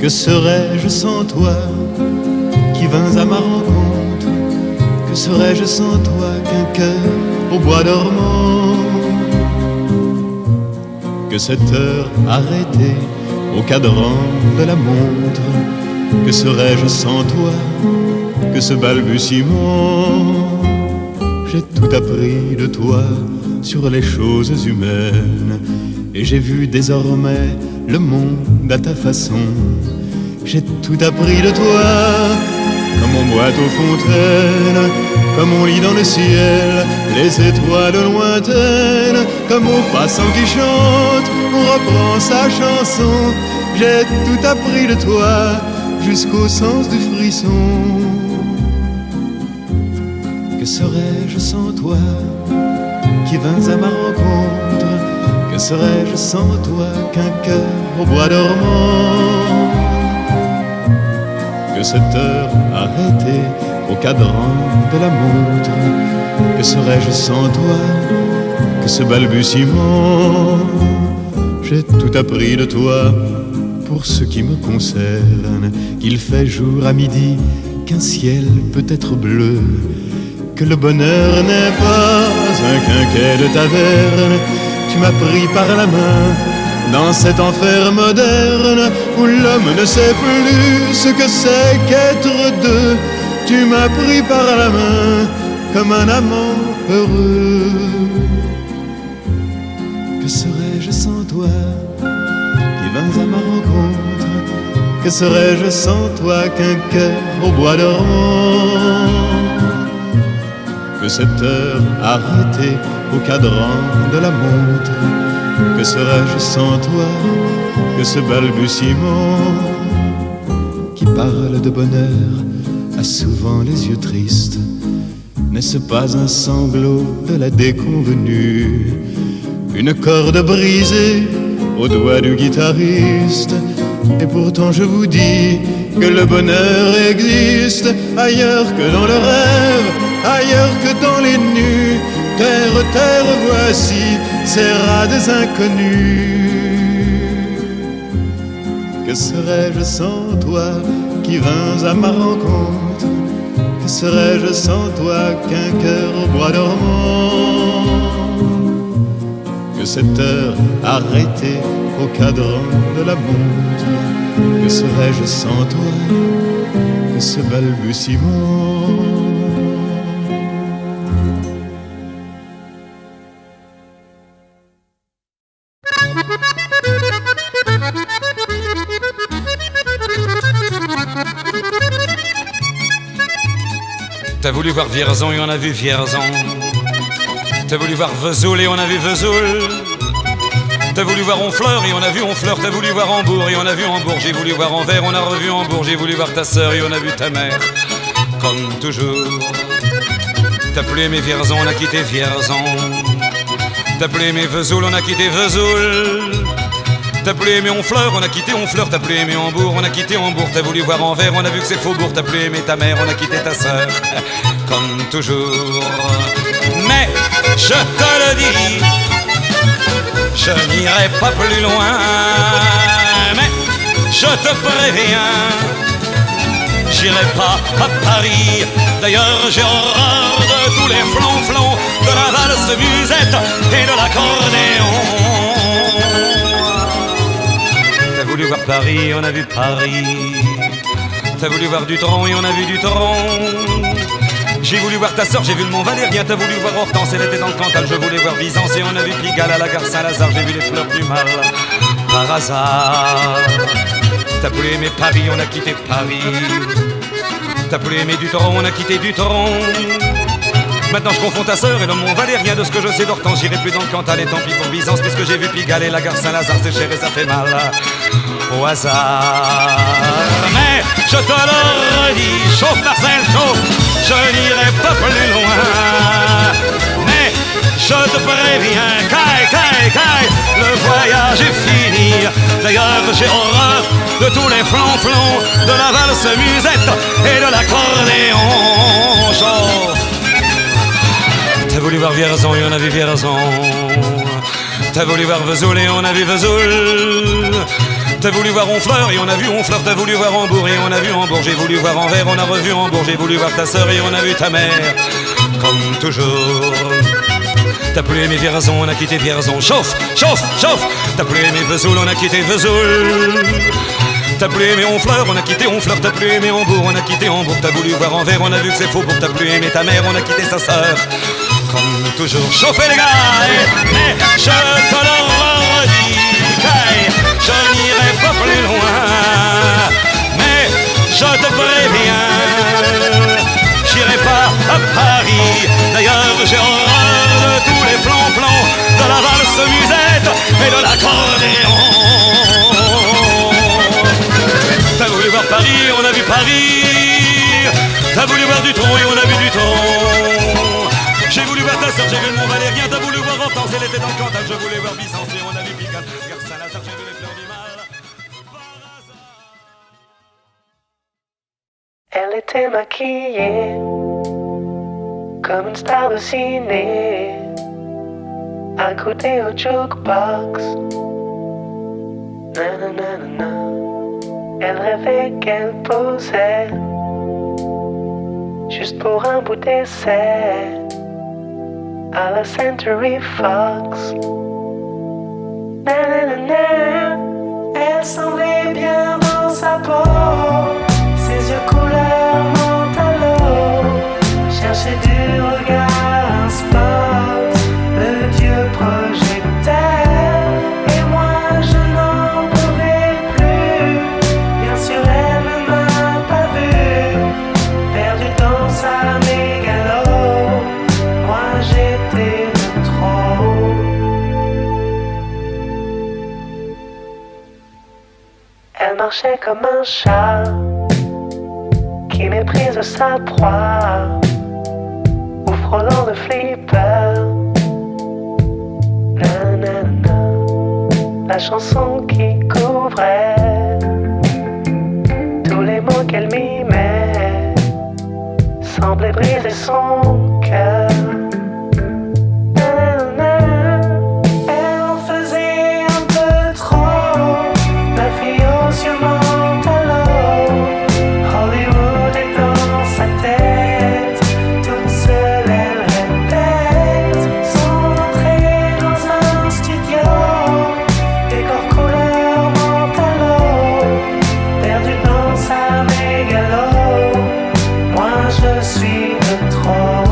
Que serais-je sans toi qui vins à ma rencontre? Que serais-je sans toi qu'un cœur au bois dormant? Que cette heure arrêtée au cadran de la montre? Que serais-je sans toi que ce balbutiement? J'ai tout appris de toi sur les choses humaines, et j'ai vu désormais le monde à ta façon. J'ai tout appris de toi, comme on boit aux fontaines, comme on lit dans le ciel les étoiles lointaines, comme au passant qui chante, on reprend sa chanson. J'ai tout appris de toi, jusqu'au sens du frisson. Que serais-je sans toi qui vins à ma rencontre? Que serais-je sans toi qu'un cœur au bois dormant? Que cette heure arrêtée au cadran de la montre? Que serais-je sans toi que ce balbutiement? J'ai tout appris de toi pour ce qui me concerne, qu'il fait jour à midi, qu'un ciel peut être bleu, que le bonheur n'est pas un quinquet de taverne. Tu m'as pris par la main dans cet enfer moderne où l'homme ne sait plus ce que c'est qu'être deux. Tu m'as pris par la main comme un amant heureux. Que serais-je sans toi qui vins à ma rencontre? Que serais-je sans toi qu'un cœur au bois dormant? Que cette heure arrêtée au cadran de la montre? Que serais-je sans toi que ce balbutiement qui parle de bonheur a souvent les yeux tristes? N'est-ce pas un sanglot de la déconvenue? Une corde brisée au doigt du guitariste? Et pourtant je vous dis que le bonheur existe ailleurs que dans le rêve, ailleurs que dans les nues. Terre, terre, voici ces rades inconnus. Que serais-je sans toi qui vins à ma rencontre? Que serais-je sans toi qu'un cœur au bois dormant? Que cette heure arrêtée au cadran de la montre? Que serais-je sans toi que ce balbutiement? T'as voulu voir Vierzon et on a vu Vierzon. T'as voulu voir Vesoul et on a vu Vesoul. T'as voulu voir Honfleur et on a vu Honfleur. T'as voulu voir Hambourg et on a vu Hambourg. J'ai voulu voir Anvers, on a revu Hambourg. J'ai voulu voir ta sœur et on a vu ta mère. Comme toujours. T'as plus aimé Vierzon, on a quitté Vierzon. T'as plus aimé Vesoul, on a quitté Vesoul. T'as plus aimé Honfleur, on a quitté Honfleur. T'as plus aimé Hambourg, on a quitté Hambourg. T'as voulu voir Anvers, on a vu que c'est Faubourg. T'as plus aimé ta mère, on a quitté ta sœur. Comme toujours. Mais je te le dis, je n'irai pas plus loin. Mais je te préviens, j'irai pas à Paris. D'ailleurs j'ai horreur de tous les flonflons, de la valse musette et de l'accordéon. T'as voulu voir Paris, on a vu Paris. T'as voulu voir Dutron et on a vu Dutron. J'ai voulu voir ta sœur, j'ai vu le Mont Valérien. T'as voulu voir Hortense, elle était dans le Cantal. Je voulais voir Byzance et on a vu Pigalle à la gare Saint-Lazare. J'ai vu les fleurs du mal par hasard. T'as plus aimé Paris, on a quitté Paris. T'as plus aimé Dutron, on a quitté Dutron. Maintenant je confonds ta sœur et le Mont Valérien. De ce que je sais d'Hortense, j'irai plus dans le Cantal. Et tant pis pour Byzance, puisque j'ai vu Pigalle et la gare Saint-Lazare. C'est cher et ça fait mal au hasard. Mais je te le redis, chauffe Marcel, chauffe, je n'irai pas plus loin. Mais je te préviens, caille, caille, caille, le voyage est fini. D'ailleurs j'ai horreur de tous les flonflons, de la valse musette et de l'accordéon. Chauffe. T'as voulu voir Vierzon et on a vu Vierzon. T'as voulu voir Vesoul et on a vu Vesoul. T'as voulu voir Honfleur et on a vu Honfleur. T'as voulu voir Hambourg et on a vu Hambourg. J'ai voulu voir Anvers, on a revu Hambourg. J'ai voulu voir ta sœur et on a vu ta mère. Comme toujours. T'as plus aimé Vierzon, on a quitté Vierzon. Chauffe, chauffe, chauffe. T'as plus aimé Vesoul, on a quitté Vesoul. T'as plus aimé Honfleur, on a quitté Honfleur. T'as plus aimé Hambourg, on a quitté Hambourg. T'as voulu voir Anvers, on a vu que c'est faux. Pour t'as plus aimé ta mère, on a quitté sa sœur. Comme toujours. Chauffez les gars, mais je te le redis, je n'irai pas plus loin. Mais je te préviens, j'irai pas à Paris. D'ailleurs j'ai horreur de tous les plans-plans, de la valse musette et de l'accordéon. T'as voulu voir Paris, on a vu Paris. T'as voulu voir Dutronc et on a vu Dutronc. J'ai voulu voir ta sœur, j'ai vu le Mont Valérien. T'as voulu voir Hortense, elle était dans le Cantal. Je voulais voir Vicence et on a vu Pigalle. Gare Saint-Lazare, j'ai vu les fleurs du mal. Elle était maquillée comme une star de ciné, accoudée au jukebox. Nanana. Elle rêvait qu'elle posait juste pour un bout d'essai à la Century Fox. Nanana. Elle semblait bien dans sa peau, ses yeux couleur mentalo, cherchait du regard un spot, le dieu projecteur. Et moi je n'en pouvais plus, bien sûr elle ne m'a pas vu, perdu dans sa mégalo, moi j'étais de trop. Elle marchait comme un chat qui méprise sa proie, ou frôlant le flipper. Nanana. La chanson qui couvrait tous les mots qu'elle mimait semblait briser son cœur. Nanana. Elle en faisait un peu trop, la fille aux yeux mentalo. Hollywood est dans sa tête, toute seule elle répète son entrée dans un studio, décor couleur mentalo, perdu dans sa mégalo, moi je suis de trop.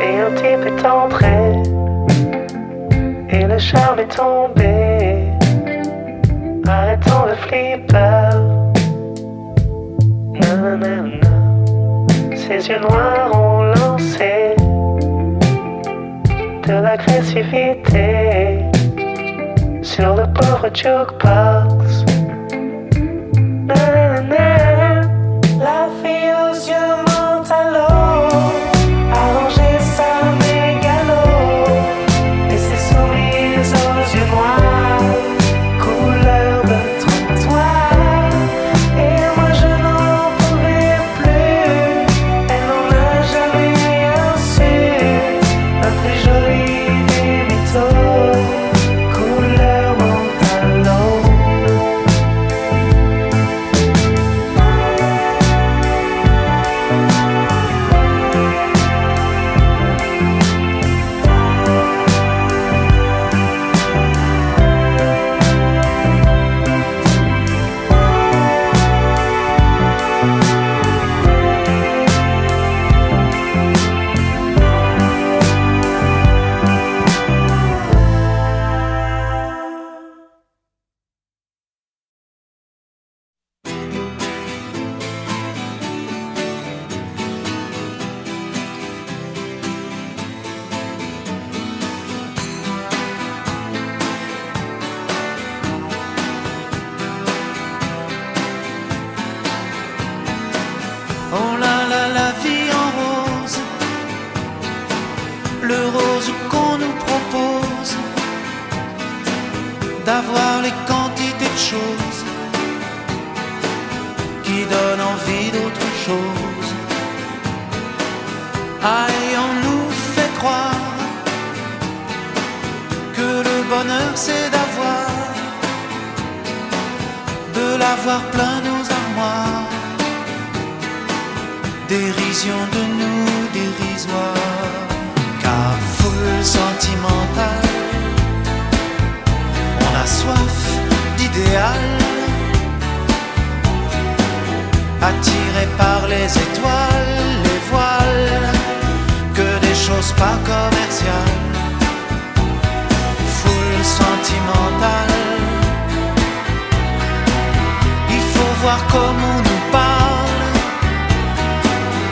Et un type est entré, et le charme est tombé, arrêtons le flipper. Nanana. Ses yeux noirs ont lancé de l'agressivité sur le pauvre jukebox. Nanana. La fille aux yeux mentalo arrangeait sa mégalo, et ses sourires aux yeux noirs couleur de trottoir. Et moi je n'en pouvais plus, elle n'en a jamais rien su, la plus jolie des mythos, couleur mentalo. d'avoir les quantités de choses qui donnent envie d'autre chose. Ah, et on nous fait croire que le bonheur c'est de l'avoir plein nos armoires. Dérision de nous dérisoire, car foule sentimentale, on a soif d'idéal, attiré par les étoiles, les voiles, que des choses pas commerciales. Foule sentimentale, il faut voir comme on nous parle,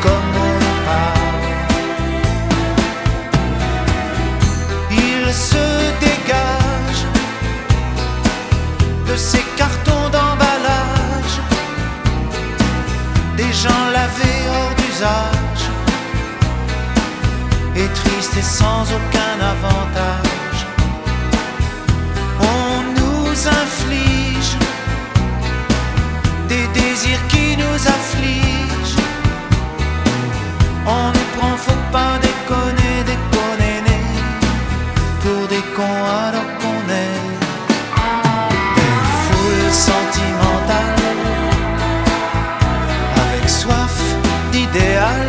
comme on nous parle. Il se dégage de ces cartons d'emballage, des gens lavés hors d'usage, et tristes et sans aucun avantage. On nous inflige des désirs qui nous affligent. On nous prend, faut pas déconner, déconner, pour des cons alors qu'on est des foules sentimentales, avec soif d'idéal,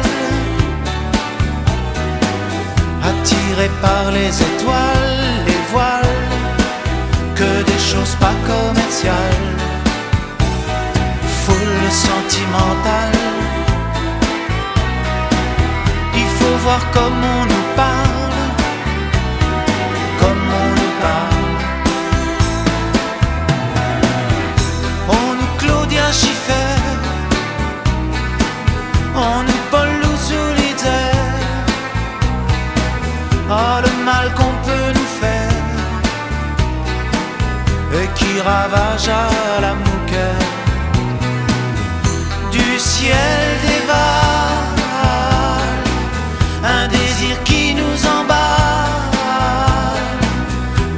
attirés par les étoiles, les voiles, que des choses pas commerciales. Foule sentimentale, il faut voir comme on nous parle, comme on nous parle. On nous Claudia Schiffer, on nous Paul Louis-Solitaire. Oh, le mal qu'on peut nous faire et qui ravage à la mouquette. Du ciel dévale un désir qui nous emballe,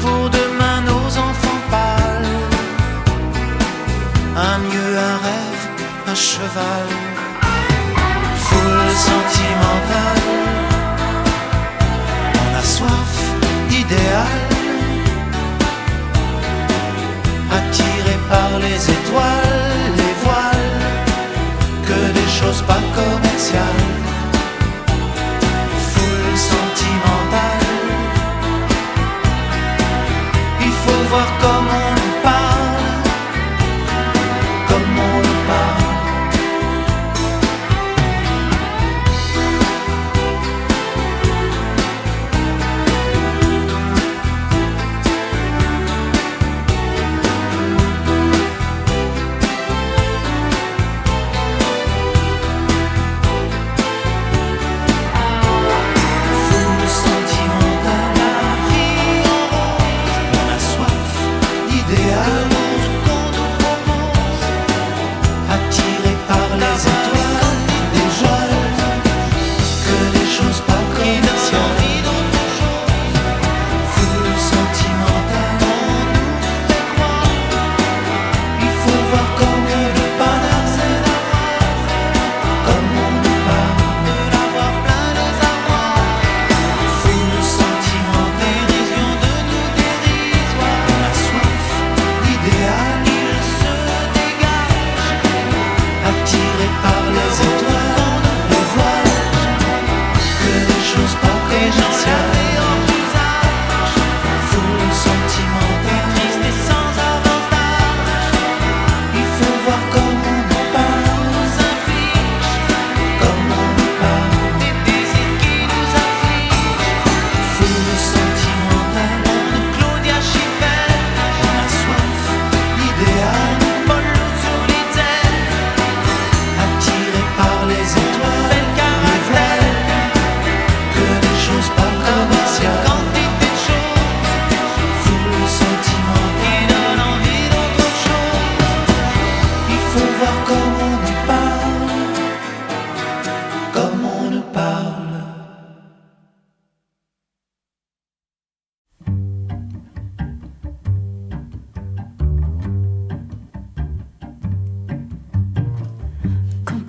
pour demain nos enfants pâles, un mieux, un rêve, un cheval. Foule sentimentale, on a soif d'idéal, attiré par les étoiles, les voiles, que des choses pas commerciales. Foule sentimentale, il faut voir comme on nous parle, comme on nous parle.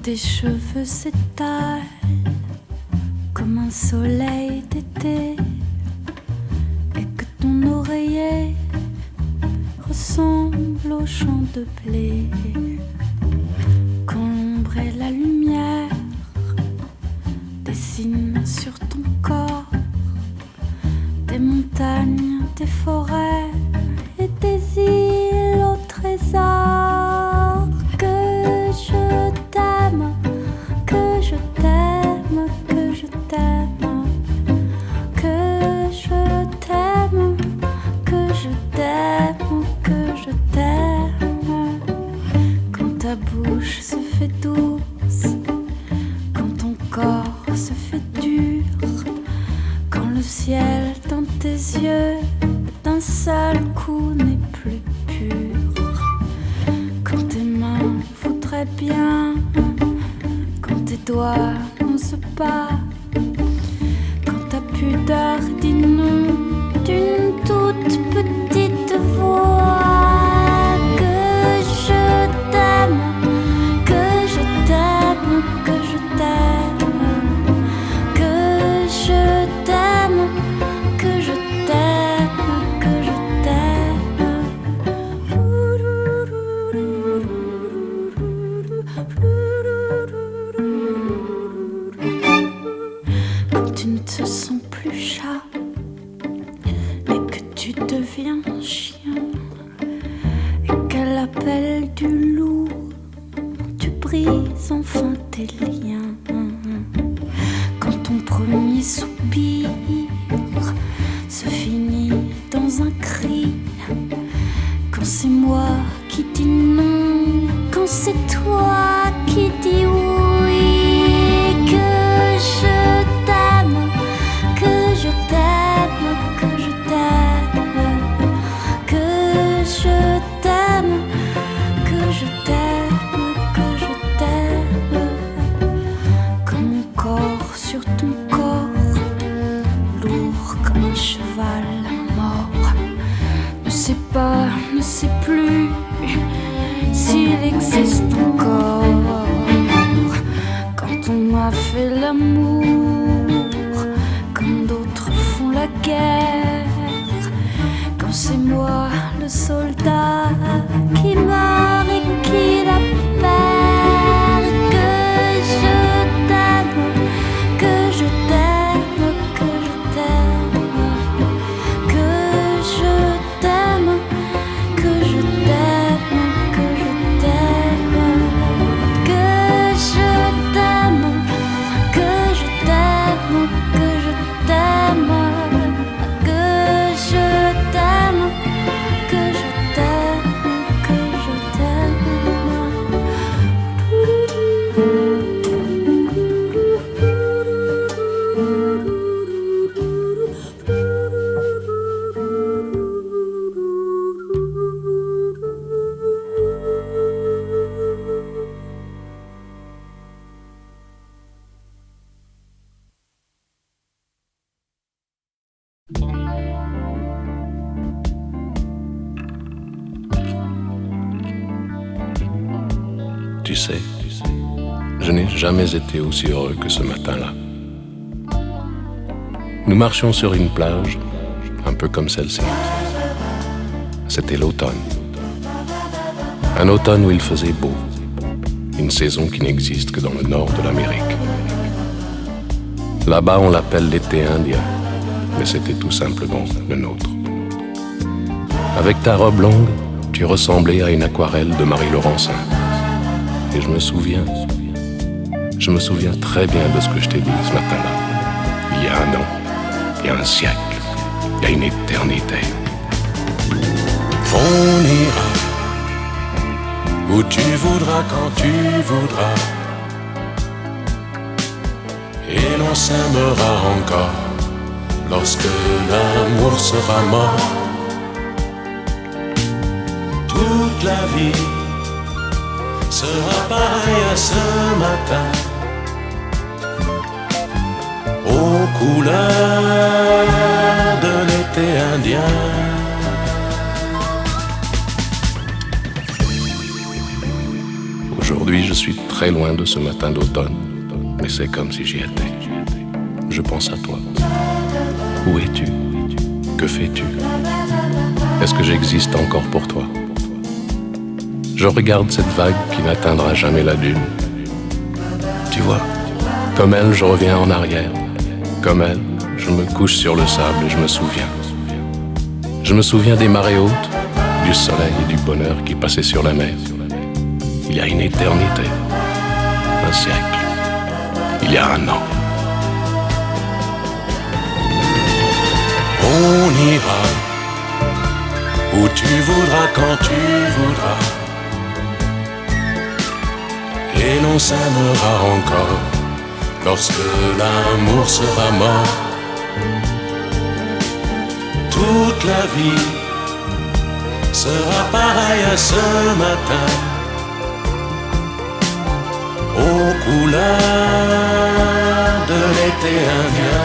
tes cheveux s'étalent comme un soleil d'été et que ton oreiller ressemble au champ de blé, quand l'ombre et la lumière dessinent sur ton corps des montagnes, des forêts et des îles au trésor. Que je t'aime, que je t'aime, que je t'aime, que je t'aime, que je t'aime, que je t'aime. Quand ta bouche se fait douce, quand ton corps se fait dur, quand le ciel dans tes yeux d'un seul coup n'est plus pur, quand tes mains voudraient bien, quand tes doigts n'osent pas, quand ta pudeur dit non d'une toute petite voix. Que je t'aime, que je t'aime, que je t'aime, que je t'aime, que je t'aime, que je t'aime. Quand tu ne te sens plus chat, mais que tu deviens chien, et qu'à l'appel du loup, tu brises enfin tes liens. Quand ton premier soupir se finit dans un cri, quand c'est moi qui dis non, quand c'est toi qui dis oui. Que je t'aime, que je t'aime, que je t'aime, que je t'aime, que je t'aime, que je t'aime. Quand mon corps sur ton corps, lourd comme un cheval mort, ne sait pas, ne sait plus s'il existe encore. Quand on a fait l'amour comme d'autres font la guerre, quand c'est moi le soldat qui meurt et qui la perd. Que je t'aime, que je t'aime, que je t'aime, que je t'aime, que je t'aime, que je t'aime, que je t'aime, que je t'aime, que je t'aime, que je t'aime, que je t'aime, que je Tu sais, je n'ai jamais été aussi heureux que ce matin-là. Nous marchions sur une plage, un peu comme celle-ci. C'était l'automne. Un automne où il faisait beau. Une saison qui n'existe que dans le nord de l'Amérique. Là-bas, on l'appelle l'été indien, mais c'était tout simplement le nôtre. Avec ta robe longue, tu ressemblais à une aquarelle de Marie Laurencin. Et je me souviens très bien de ce que je t'ai dit ce matin-là. Il y a un an, il y a un siècle, il y a une éternité. On ira où tu voudras, quand tu voudras, et l'on s'aimera encore lorsque l'amour sera mort. Toute la vie sera pareille à ce matin, aux couleurs de l'été indien. Aujourd'hui, Oui, je suis très loin de ce matin d'automne, mais c'est comme si j'y étais. Je pense à toi. Où es-tu? Que fais-tu? Est-ce que j'existe encore pour toi? Je regarde cette vague qui n'atteindra jamais la dune. Tu vois, comme elle, je reviens en arrière. Comme elle, je me couche sur le sable et je me souviens. Je me souviens des marées hautes, du soleil et du bonheur qui passaient sur la mer. Il y a une éternité, un siècle, il y a un an. On ira où tu voudras, quand tu voudras, et l'on s'aimera encore lorsque l'amour sera mort. Toute la vie sera pareille à ce matin, aux couleurs de l'été indien.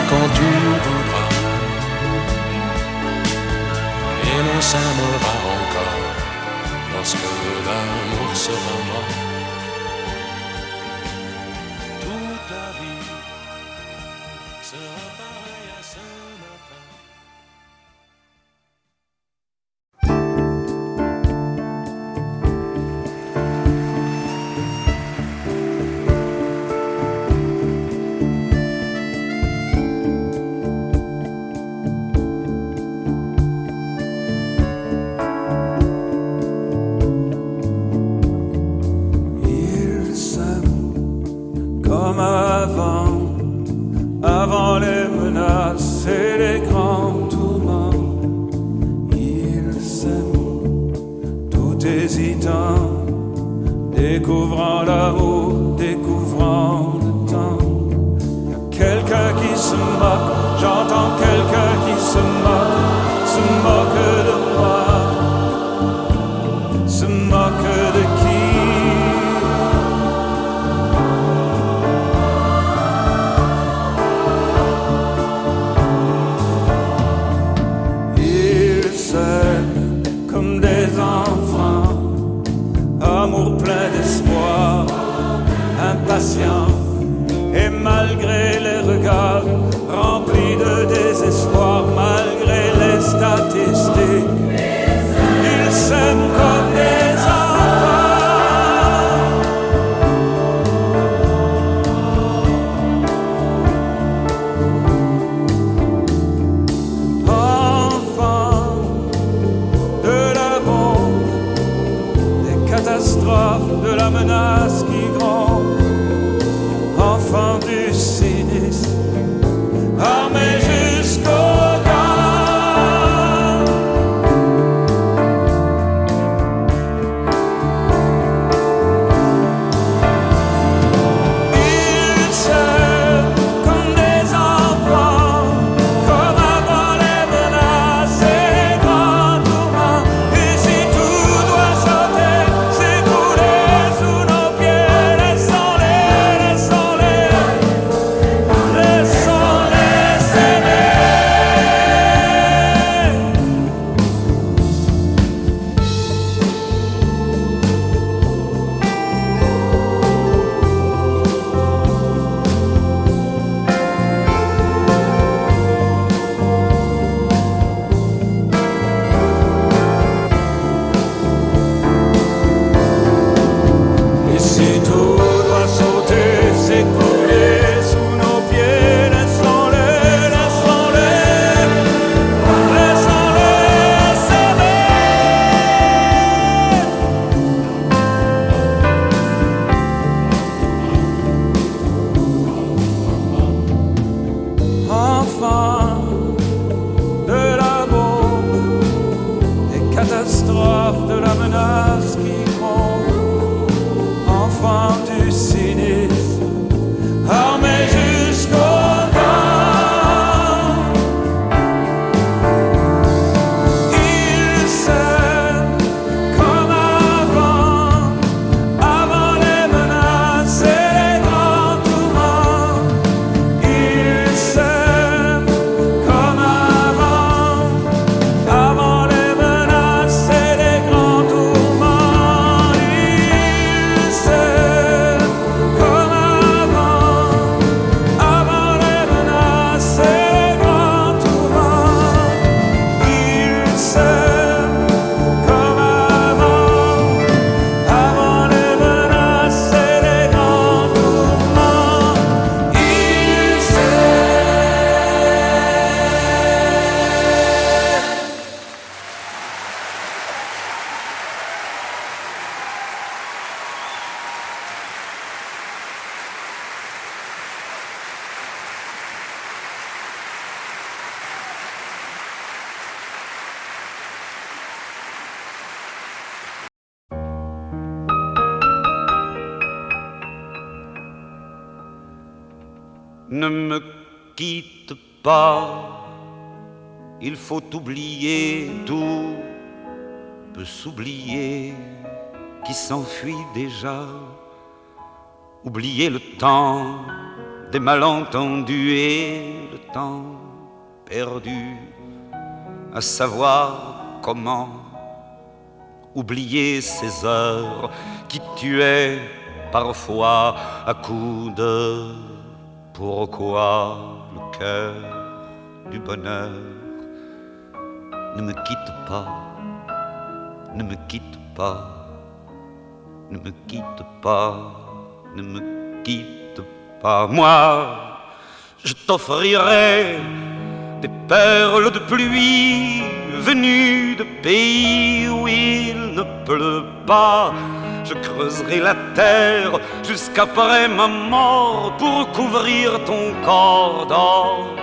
Quand tu voudras, et l'on s'aimera encore lorsque l'amour sera mort. Toute la vie sera pareille à ce matin. Comme avant les menaces et les grands tourments, ils s'aiment tout hésitant, découvrant l'amour, découvrant le temps. Y a quelqu'un qui se moque, j'entends quelqu'un qui se moque de moi, se moque de qui? Amour plein d'espoir, impatient, et malgré les regards remplis de désespoir, enfin de l'amour, des catastrophes, de la menace qui gronde, enfin du cynisme, armé jusqu'au Ne me quitte pas, il faut oublier, tout peut s'oublier qui s'enfuit déjà. Oublier le temps des malentendus et le temps perdu à savoir comment. Oublier ces heures qui tuaient parfois à coups de pourquoi le cœur du bonheur. Ne me quitte pas, ne me quitte pas, ne me quitte pas, ne me quitte pas. Moi, je t'offrirai des perles de pluie venues de pays où il ne pleut pas. Je creuserai la terre jusqu'après ma mort pour couvrir ton corps d'or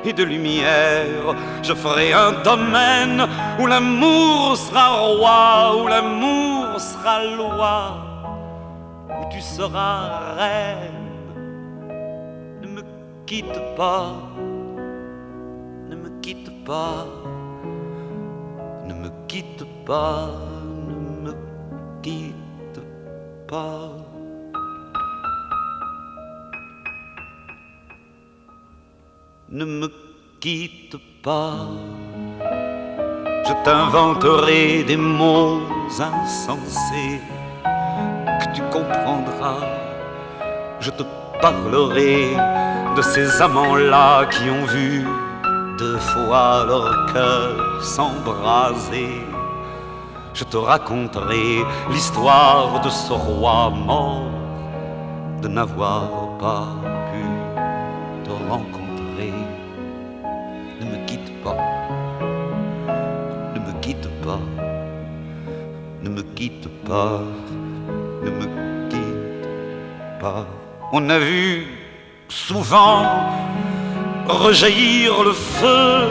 et de lumière. Je ferai un domaine où l'amour sera roi, où l'amour sera loi, où tu seras reine. Ne me quitte pas, ne me quitte pas, ne me quitte pas, ne me quitte pas. Ne me quitte pas, je t'inventerai des mots insensés que tu comprendras. Je te parlerai de ces amants-là qui ont vu 2 fois leur cœur s'embraser. Je te raconterai l'histoire de ce roi mort, de n'avoir pas pu te rencontrer. Ne me quitte pas, ne me quitte pas, ne me quitte pas, ne me quitte pas. On a vu souvent rejaillir le feu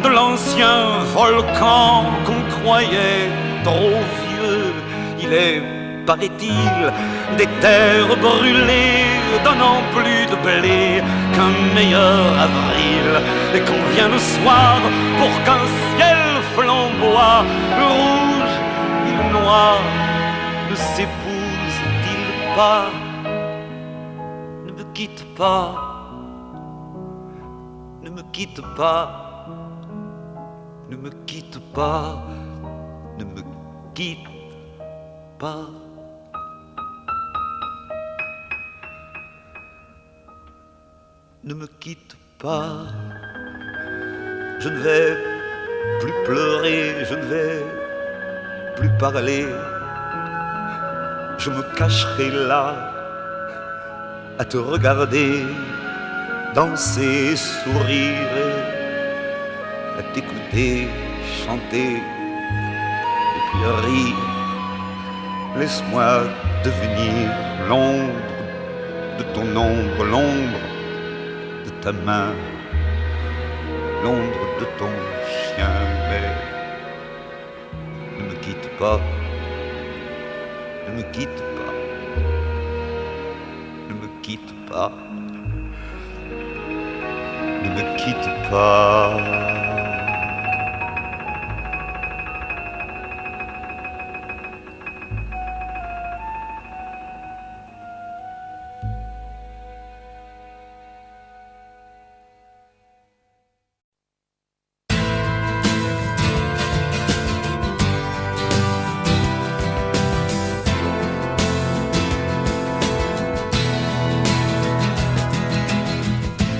de l'ancien volcan qu'on croyait trop vieux. Il est, paraît-il, des terres brûlées donnant plus de blé qu'un meilleur avril, et qu'on vient le soir pour qu'un ciel flamboie. Le rouge et le noir ne s'épousent-ils pas? Ne me quitte pas, ne me quitte pas, ne me quitte pas, ne me quitte pas. Ne me quitte pas, je ne vais plus pleurer, je ne vais plus parler. Je me cacherai là à te regarder danser et sourire, à t'écouter chanter et puis rire. Laisse-moi devenir l'ombre de ton ombre, l'ombre de ta main l'ombre de ton chien, mais ne me quitte pas, ne me quitte pas, ne me quitte pas, ne me quitte pas.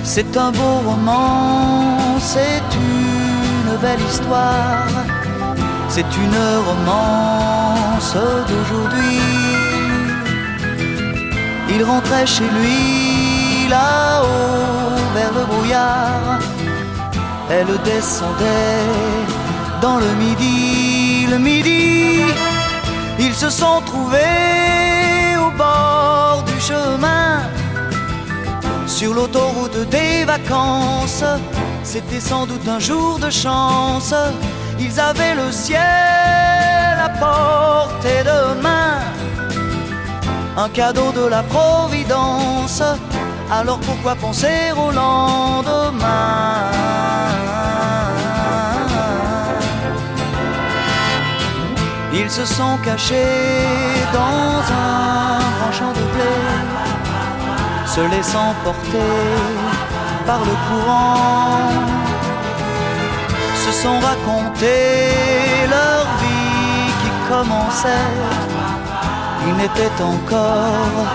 C'est un beau roman, c'est une belle histoire, c'est une romance d'aujourd'hui. Il rentrait chez lui là-haut vers le brouillard, elle descendait dans le midi, ils se sont trouvés au bord du chemin. Sur l'autoroute des vacances, c'était sans doute un jour de chance. Ils avaient le ciel à portée de main, un cadeau de la Providence. Alors pourquoi penser au lendemain? Ils se sont cachés dans un grand champ de blé, se laissant porter par le courant, se sont raconté leur vie qui commençait. Ils n'étaient encore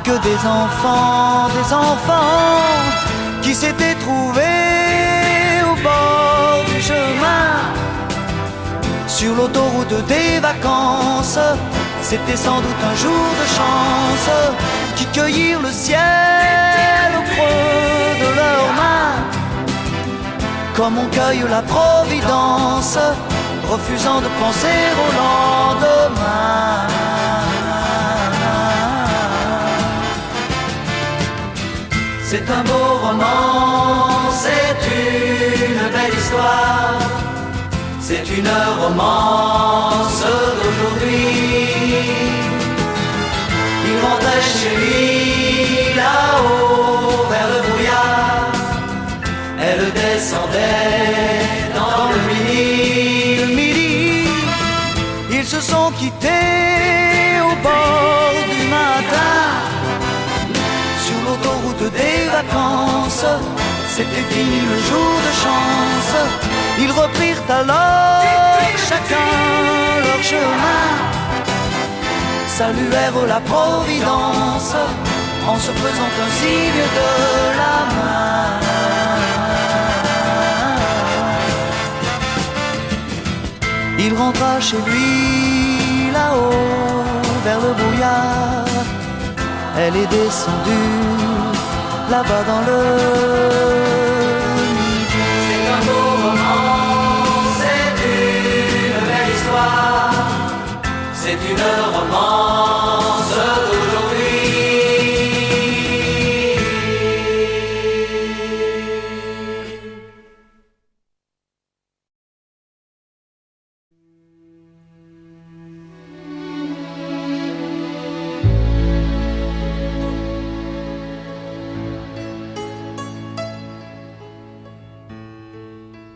que des enfants qui s'étaient trouvés au bord du chemin. Sur l'autoroute des vacances, c'était sans doute un jour de chance, qui cueillirent le ciel au creux de leurs mains, comme on cueille la Providence, refusant de penser au lendemain. C'est un beau roman, c'est une belle histoire, c'est une romance d'aujourd'hui. Il rentrait chez lui là-haut vers le brouillard, elle descendait dans le midi. Ils se sont quittés au bord du matin, sur l'autoroute des vacances. C'était fini le jour de chance. Ils reprirent alors chacun leur chemin, saluèrent la Providence en se faisant un signe de la main. Il rentra chez lui là-haut vers le brouillard, elle est descendue là-bas dans le midi. C'est un beau roman, c'est une belle histoire, c'est une romance d'aujourd'hui.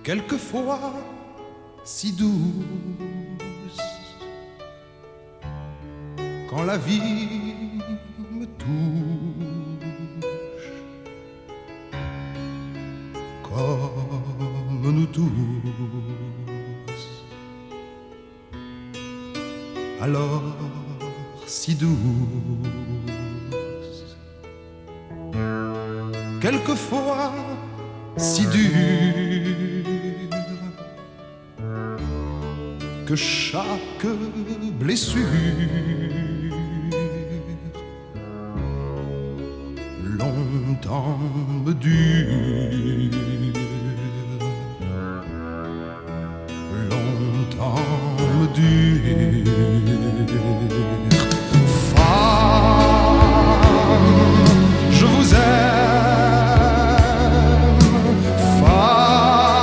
Quelquefois si douce, quand la vie me touche, comme nous tous, alors si douce, quelquefois si dure, que chaque blessure longtemps me dure, longtemps me dure. Femme, je vous aime, femme,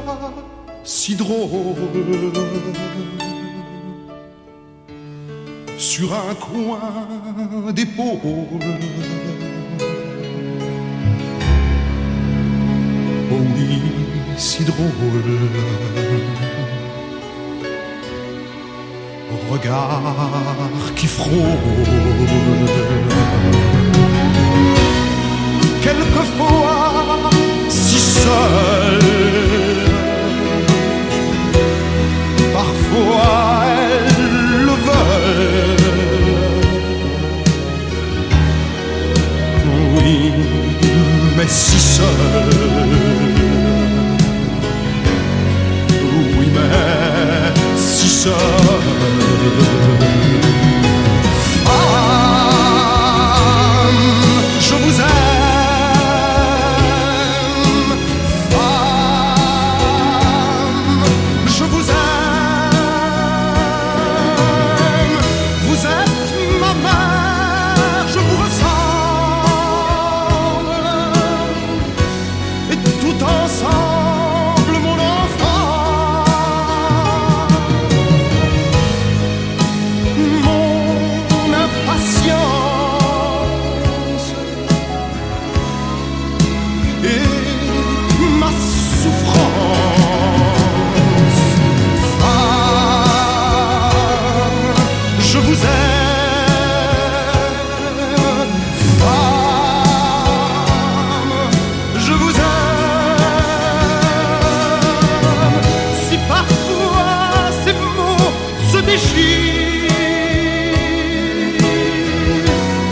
quelquefois si drôle sur un coin d'épaule. Oh oui, si drôle. Regard qui frôle. Quelquefois si seul, parfois elles le veulent. Oui, mais si seul. Oui, mais si seul. Femme, je vous aime.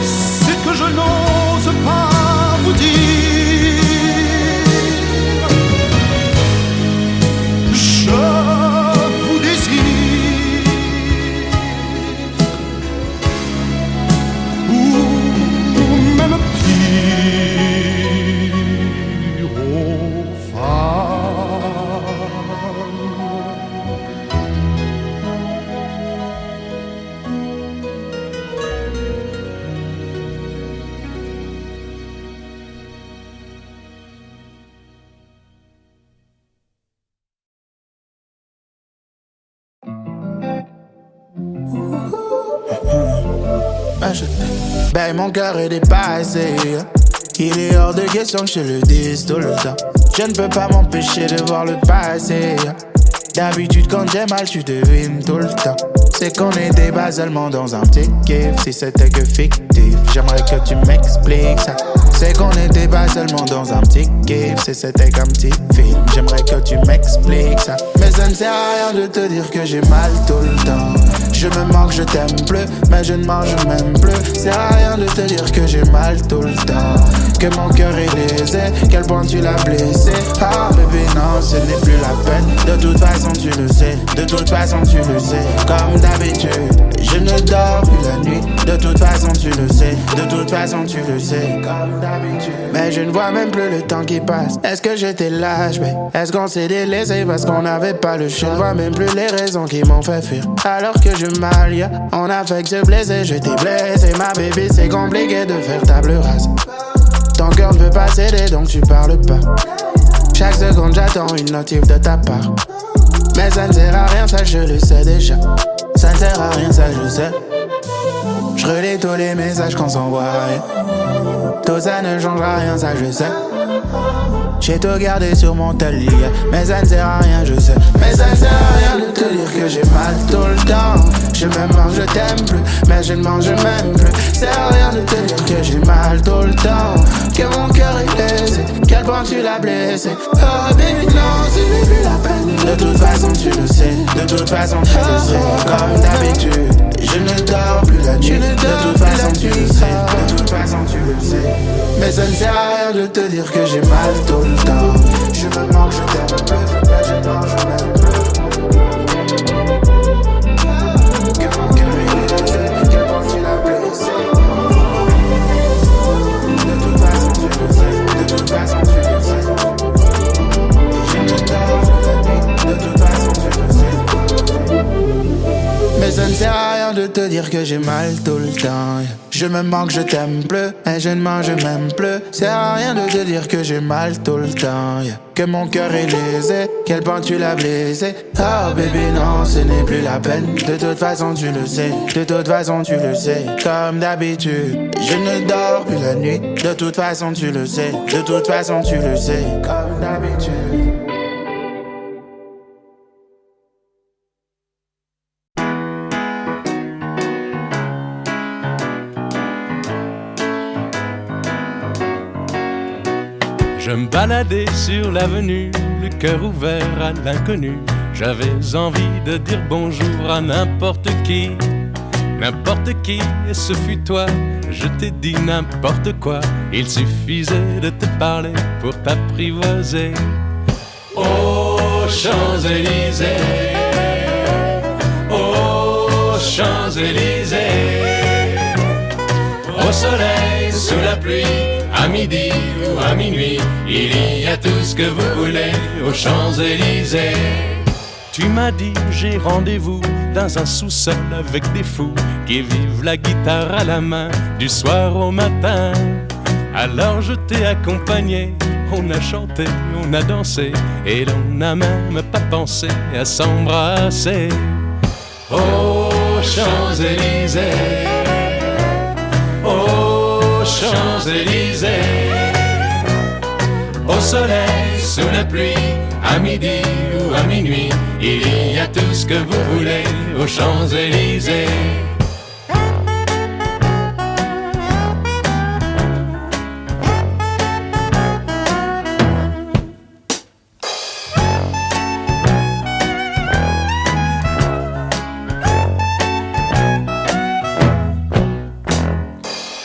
C'est que je n'ose pas vous dire. Je vous désire. Ou même pire, aux femmes. Ben mon cœur est dépassé. Il est hors de question que je le dise tout le temps. Je ne peux pas m'empêcher de voir le passé. D'habitude quand j'ai mal tu devines tout le temps. C'est qu'on était pas seulement dans un petit kiff. Si c'était que fictif, j'aimerais que tu m'expliques ça. C'est qu'on était pas seulement dans un petit kiff. Si c'était qu'un petit film, j'aimerais que tu m'expliques ça. Mais ça ne sert à rien de te dire que j'ai mal tout le temps. Je me manque, je t'aime plus, mais je ne mange même plus. Sert à rien de te dire que j'ai mal tout le temps. Que mon cœur est lésé, quel point tu l'as blessé. Ah bébé non, ce n'est plus la peine. De toute façon tu le sais, de toute façon tu le sais. Comme d'habitude, je ne dors plus la nuit. De toute façon tu le sais, de toute façon tu le sais. Comme d'habitude. Mais je ne vois même plus le temps qui passe. Est-ce que j'étais lâche, mais est-ce qu'on s'est délaissé parce qu'on n'avait pas le choix? Je ne vois même plus les raisons qui m'ont fait fuir. Alors que je m'allie, on a fait que se blesser. Je t'ai blessé, ma bébé, c'est compliqué de faire table rase. Ton cœur ne veut pas céder, donc tu parles pas. Chaque seconde, j'attends une notif de ta part. Mais ça ne sert à rien, ça je le sais déjà. Ça ne sert à rien, ça je sais. Je relis tous les messages qu'on s'envoie. Tout ça ne changera rien, ça je sais. J'ai tout gardé sur mon talier, mais ça ne sert à rien, je sais. Mais ça ne sert à rien de te dire que j'ai mal tout le temps. Je me mange, je t'aime plus, mais je ne mange même plus. Sert à rien de te dire que j'ai mal tout le temps. Que mon cœur est blessé, quel point tu l'as blessé. Oh baby non, ce n'est plus la peine. De toute façon tu le sais, de toute façon tu le sais. Comme d'habitude, je ne dors plus la nuit. De toute façon tu le sais, de toute façon tu le sais. Mais ça ne sert à rien de te dire que j'ai mal tout le temps. Je me manque, je t'aime plus, mais je mange même plus. Que mon cœur est blessé, quel point tu l'as blessé. De toute façon tu le sais, de toute façon tu le sais. Je ne dors plus la nuit, de toute façon tu le sais. Mais ça ne sert à rien rien de te dire que j'ai mal tout le temps. Je me manque, je t'aime plus, et je ne mange même plus. Sert à rien de te dire que j'ai mal tout le temps. Que mon cœur est lésé, quel point tu l'as blessé. Oh baby non, ce n'est plus la peine. De toute façon tu le sais, de toute façon tu le sais. Comme d'habitude, je ne dors plus la nuit. De toute façon tu le sais, de toute façon tu le sais. Comme d'habitude. Je me baladais sur l'avenue, le cœur ouvert à l'inconnu. J'avais envie de dire bonjour à n'importe qui, et ce fut toi. Je t'ai dit n'importe quoi, il suffisait de te parler pour t'apprivoiser. Aux Champs-Élysées, aux Champs-Élysées, au soleil, sous la pluie, à midi ou à minuit, il y a tout ce que vous voulez aux Champs-Élysées. Tu m'as dit j'ai rendez-vous dans un sous-sol avec des fous qui vivent la guitare à la main du soir au matin. Alors je t'ai accompagné, on a chanté, on a dansé et l'on n'a même pas pensé à s'embrasser. Aux Champs-Élysées, aux Champs-Élysées, au soleil, sous la pluie, à midi ou à minuit, il y a tout ce que vous voulez aux Champs-Élysées.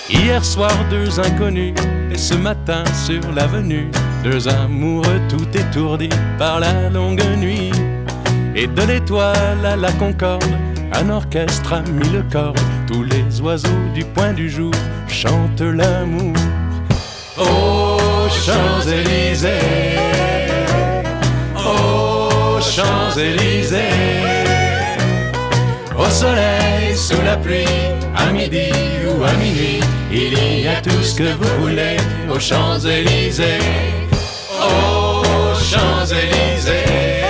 Hier soir, deux inconnus, et ce matin sur l'avenue, deux amoureux tout étourdis par la longue nuit. Et de l'étoile à la concorde, un orchestre a mis le cordes. Tous les oiseaux du point du jour chantent l'amour. Aux Champs-Élysées, aux Champs-Élysées, au soleil, sous la pluie, à midi ou à minuit, il y a tout ce que vous voulez aux Champs-Élysées. Aux Champs-Élysées,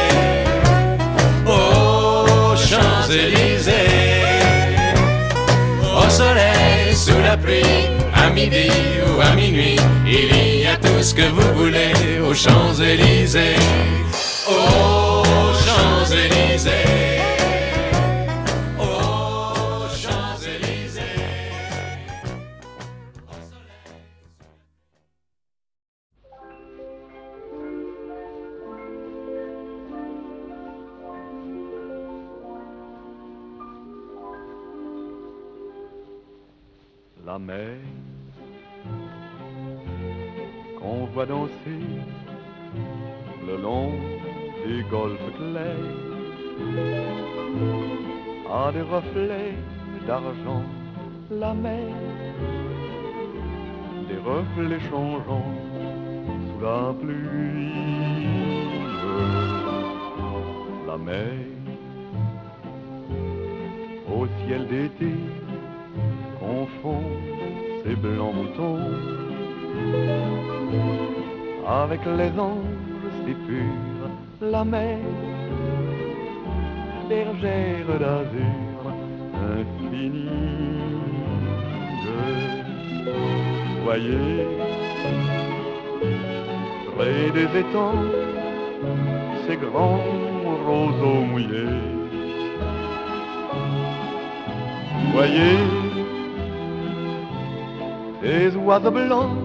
aux Champs-Élysées, au soleil, sous la pluie, à midi ou à minuit, il y a tout ce que vous voulez aux Champs-Élysées. Aux Champs-Élysées. La mer qu'on voit danser le long des golfes clairs a des reflets d'argent. La mer, des reflets changeants sous la pluie. La mer au ciel d'été confond ces blancs moutons avec les anges si purs. La mer, bergère d'azur infinie. Voyez, près des étangs, ces grands roseaux mouillés. Voyez, ces oiseaux blancs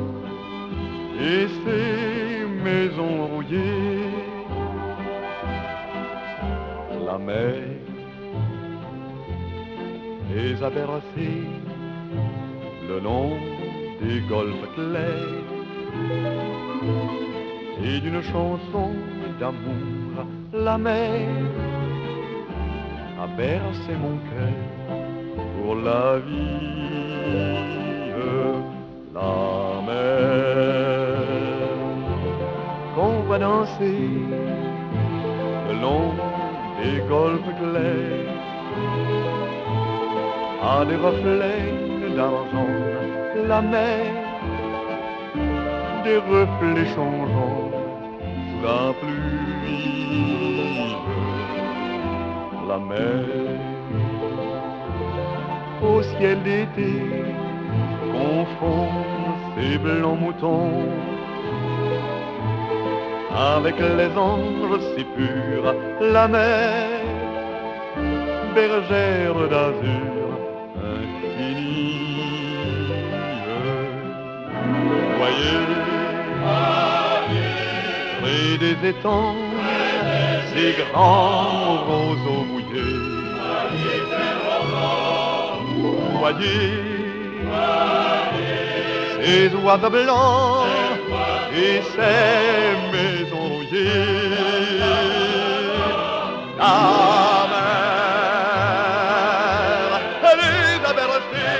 et ces maisons rouillées. La mer les a bercés le long des golfes clairs et d'une chanson d'amour. La mer a bercé mon cœur pour la vie. La mer qu'on va danser le long des golfes clairs a des reflets d'argent, la mer, des reflets changeants sous la pluie. La mer, au ciel d'été, confond ses blancs moutons avec les anges si purs. La mer, bergère d'azur infinie. Voyez, près des étangs, ces grands roseaux mouillés. Voyez, ces oiseaux blancs et ces maisons rouillées. La mer, elle est abercée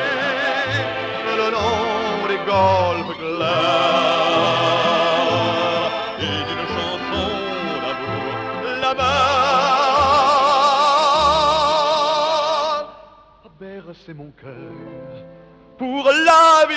le long des golfes clairs et d'une chanson d'amour. La mer a bercé mon cœur pour la vie.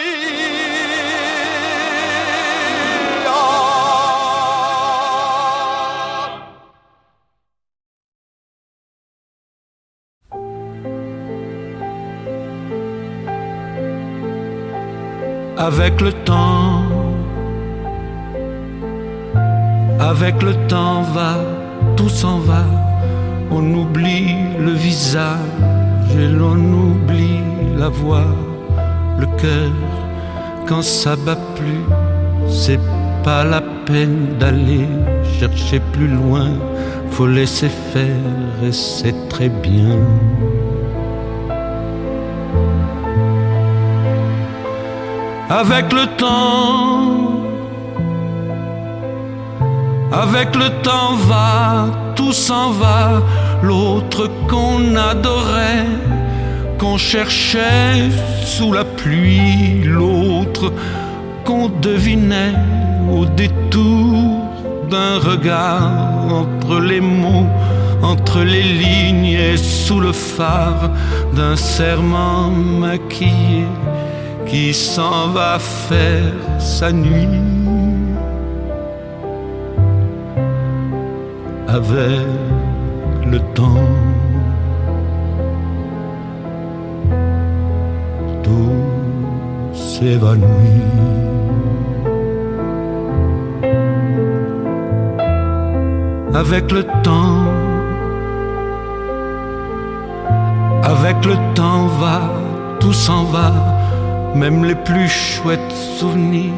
Avec le temps va, tout s'en va. On oublie le visage et l'on oublie la voix. Le cœur, quand ça bat plus, c'est pas la peine d'aller chercher plus loin. Faut laisser faire et c'est très bien. Avec le temps va, tout s'en va. L'autre qu'on adorait, qu'on cherchait sous la pluie, l'autre qu'on devinait au détour d'un regard, entre les mots, entre les lignes et sous le phare d'un serment maquillé qui s'en va faire sa nuit. Avec le temps, tout s'évanouit. Avec le temps va, tout s'en va. Même les plus chouettes souvenirs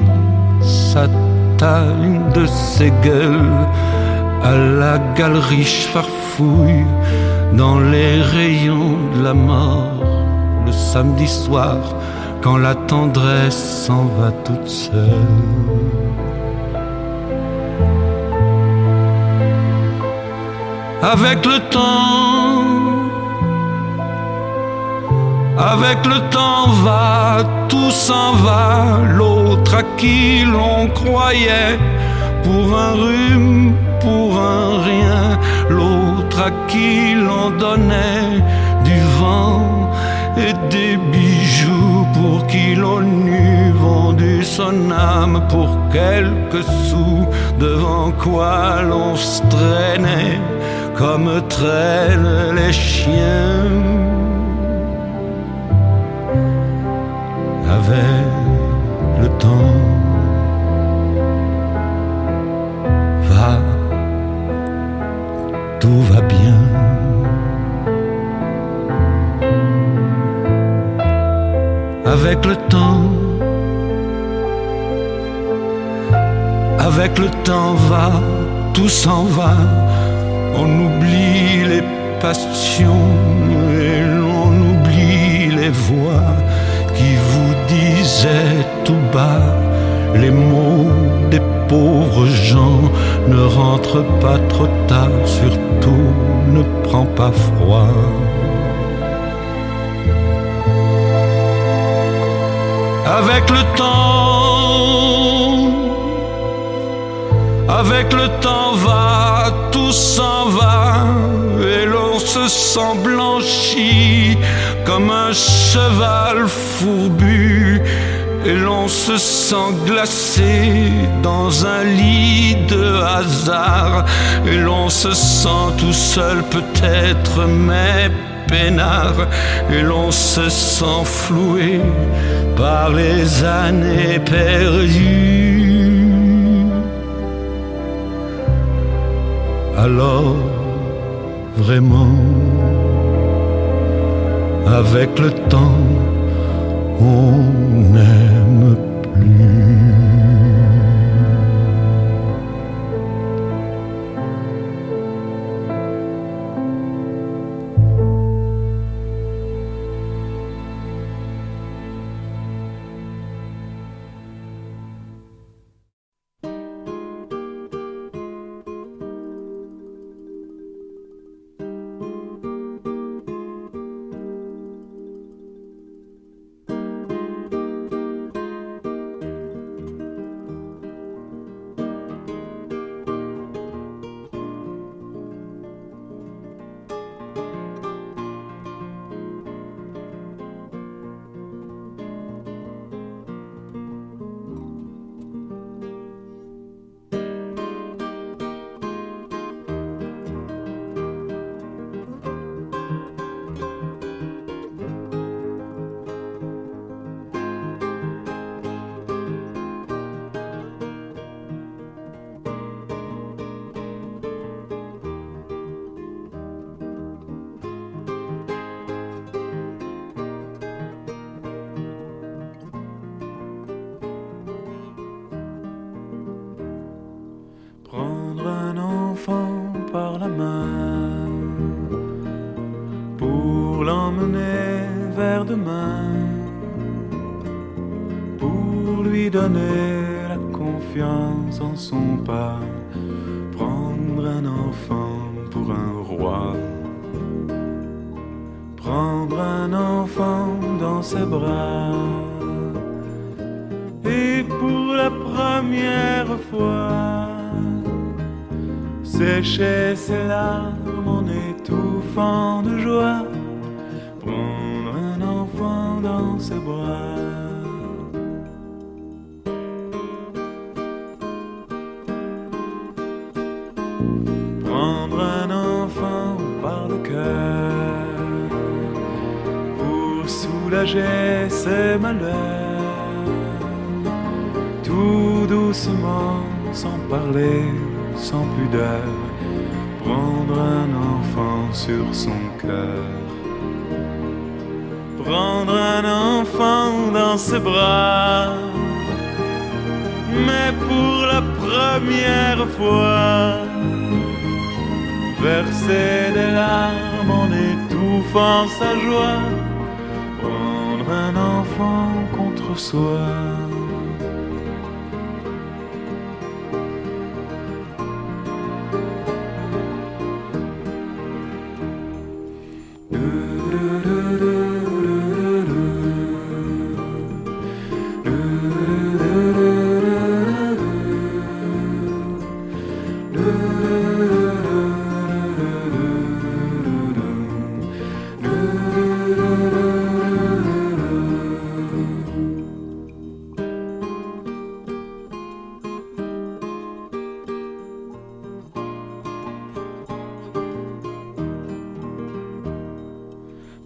s'attallent de ces gueules à la galerie farfouille dans les rayons de la mort. Le samedi soir, quand la tendresse s'en va toute seule. Avec le temps va, tout s'en va. L'autre à qui l'on croyait pour un rhume, pour un rien. L'autre à qui l'on donnait du vent et des bijoux, pour qui l'on eût vendu son âme pour quelques sous, devant quoi l'on se traînait comme traînent les chiens. Avec le temps va, tout va bien. Avec le temps va, tout s'en va. On oublie les passions et l'on oublie les voix qui vous disaient tout bas les mots des pauvres gens. Ne rentre pas trop tard, surtout ne prends pas froid. Avec le temps va, tout s'en va, et l'on se sent blanchi comme un cheval fourbu, et l'on se sent glacé dans un lit de hasard, et l'on se sent tout seul peut-être, mais peinard, et l'on se sent floué par les années perdues. Alors, vraiment, avec le temps, on n'aime plus. Prendre un enfant par la main pour l'emmener vers demain, pour lui donner la confiance en son pas. Prendre un enfant pour un roi, prendre un enfant dans ses bras, et pour la première fois sécher ses larmes en étouffant de joie, prendre un enfant dans ses bras. Prendre un enfant par le cœur pour soulager ses malheurs, tout doucement, sans parler, sans pudeur, prendre un enfant sur son cœur, prendre un enfant dans ses bras, mais pour la première fois, verser des larmes en étouffant sa joie, prendre un enfant contre soi.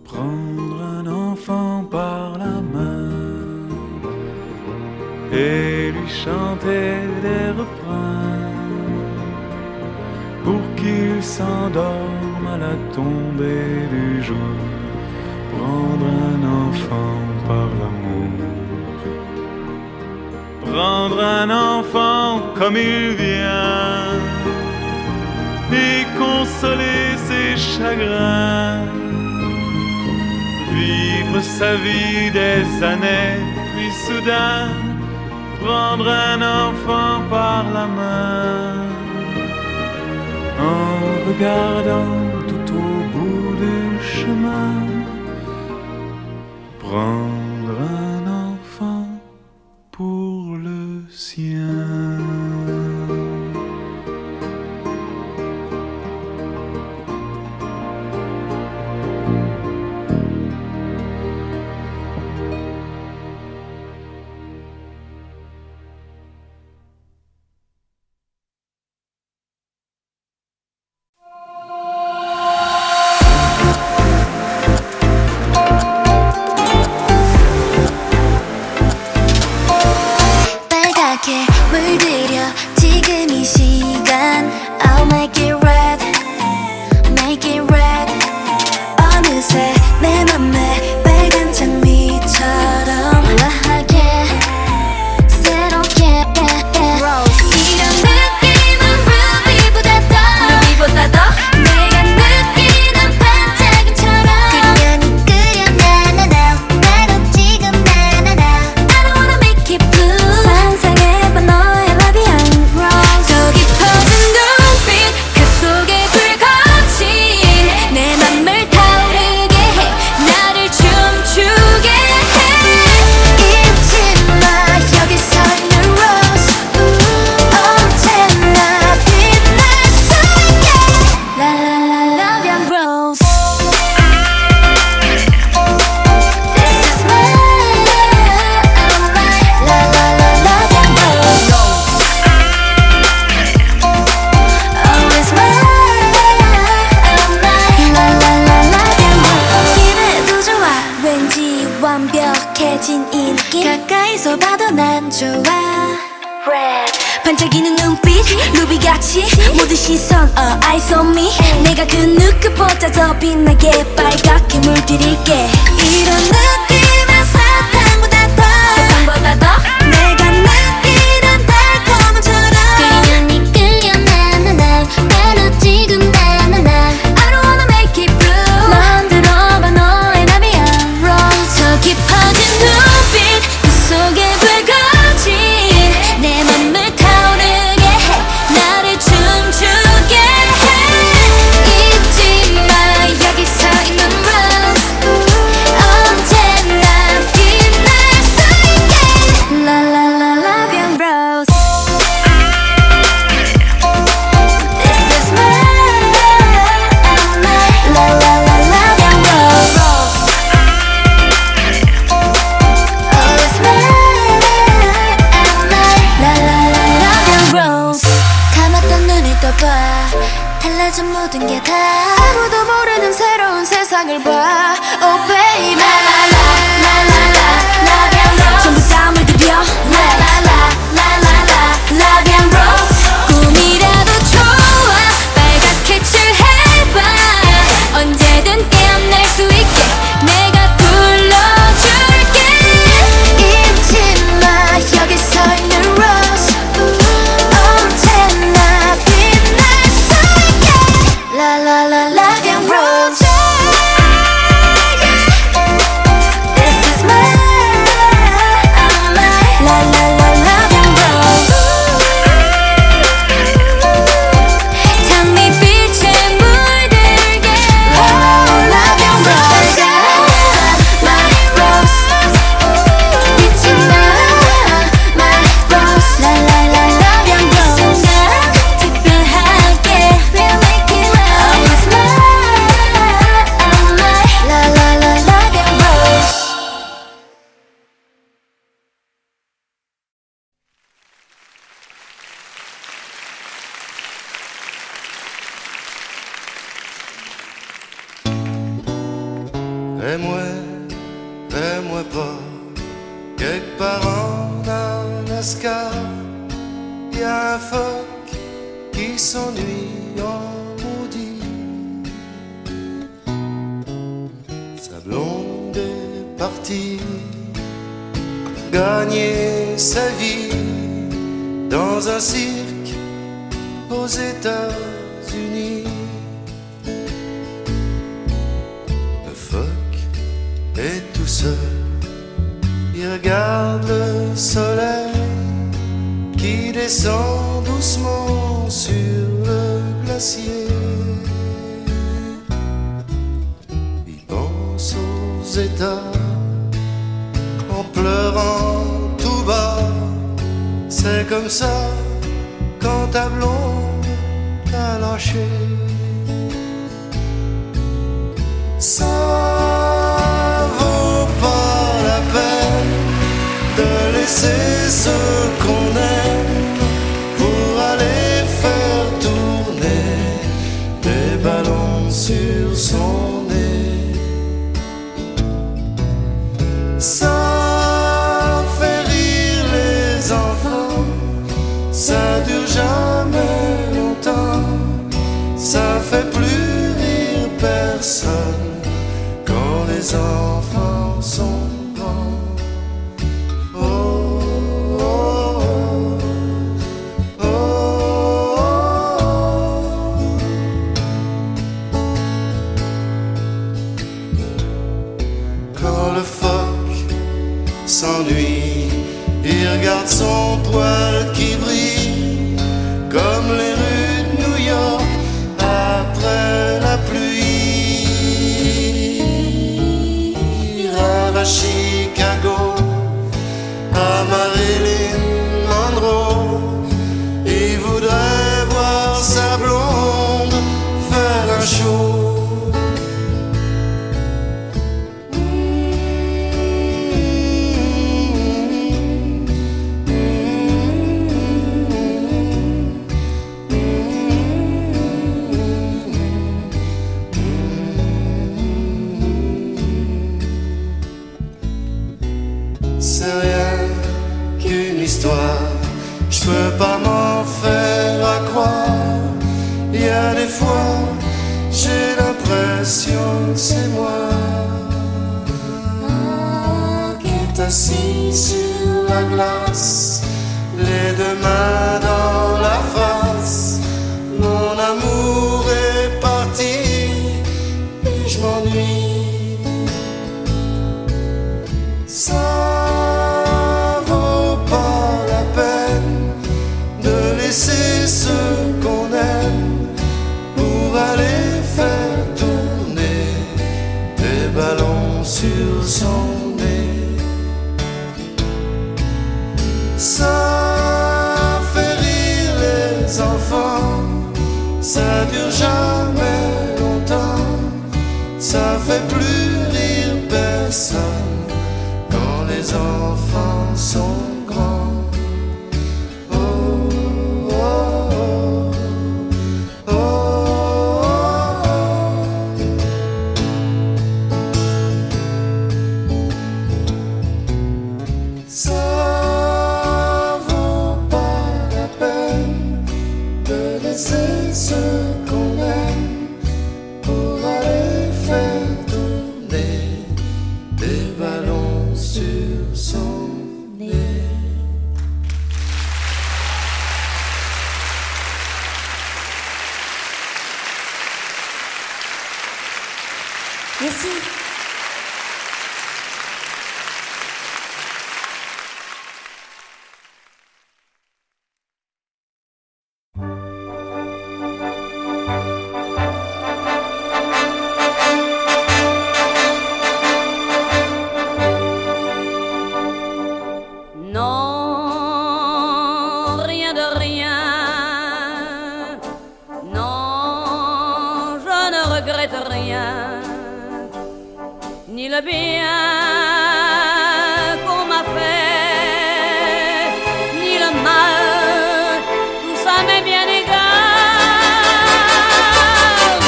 Prendre un enfant par la main et lui chanter des refrains pour qu'il s'endorme à la tombée du jour. Prendre un enfant par l'amour, prendre un enfant comme il vient et consoler ses chagrins, vivre sa vie des années, puis soudain prendre un enfant par la main, en regardant tout au bout du chemin, prendre un enfant pour le sien. 완벽해진 이 느낌 가까이서 봐도 난 좋아 반짝이는 눈빛 루비같이 모든 시선 eyes on me 내가 그 누구보다 더 빛나게 빨갛게 물들일게 이런 느낌은 사탕보다 더 내가 느끼는 달콤함처럼 그냥 니 끌려 나나나 바로 지금 나나나 I don't wanna make it blue 만들어봐 너의 나비한 rose 저 깊어진 눈빛 그 속에 불거진 내 맘을 타오르게 해 나를 춤추게 해 잊지마 여기 서 있는 rose 언제나 빛날 수 있게 La la la love young rose This is mine La la la love young rose Oh it's mine La la la love young rose 감았던 눈을 떠봐 달라진 모든 게 다 아무도 모르는 새로운 세상을 봐 Oh baby La la la la la la love young rose 전부 다 물들여 La la la la la la love young rose 꿈이라도 좋아 빨갛게 칠해봐 언제든 깨어날 수 있게 내가 불러줄게 잊지마 여기 서 있는 rose 언제나 빛날 수 있게 La la la love young rose This is mine La la la love young rose 장미빛에 물들게 Oh love young rose My rose 잊지 마 My rose La la la love young rose 특별하게 We'll make it right Oh it's mine La la la love young rose Fais-moi pas quelque part en Alaska. Y a un phoque qui s'ennuie en maudit. Sa blonde est partie gagner sa vie dans un cirque aux États-Unis. Le phoque est tout seul, il regarde le soleil qui descend doucement sur le glacier. Il pense aux États en pleurant tout bas. C'est comme ça quand ta blonde t'a lâché. Ça vaut pas la peine de laisser ce qu'on aime pour aller faire tourner des ballons sur son nez. Ça fait rire les enfants, ça dure jamais longtemps, ça fait plus rire personne quand les enfants sont grands. Oh, oh, oh, oh, oh. Quand le phoque s'ennuie, il regarde son poil qui brille comme les rues de New York après la pluie. Il rêve à Chicago, à Marilyn Monroe. Il voudrait voir sa blonde faire un show. peux pas m'en faire à croire. Il y a des fois, j'ai l'impression que c'est moi qui est assis sur la glace, les deux mains dans la face. Mon amour est parti et je m'ennuie. Ça vaut pas la peine de laisser ceux qu'on aime pour aller faire tourner des ballons sur son nez. Ça fait rire les enfants, ça dure jamais longtemps, ça fait plus rire personne quand les enfants sont grands. Oh, oh, oh, oh, ça vaut pas la peine de laisser ceux qu'on aime pour aller faire tourner des ballons sur son nez. Merci. Non, rien de rien. Non, je ne regrette rien. Ni le bien qu'on m'a fait, ni le mal, tout ça m'est bien égal.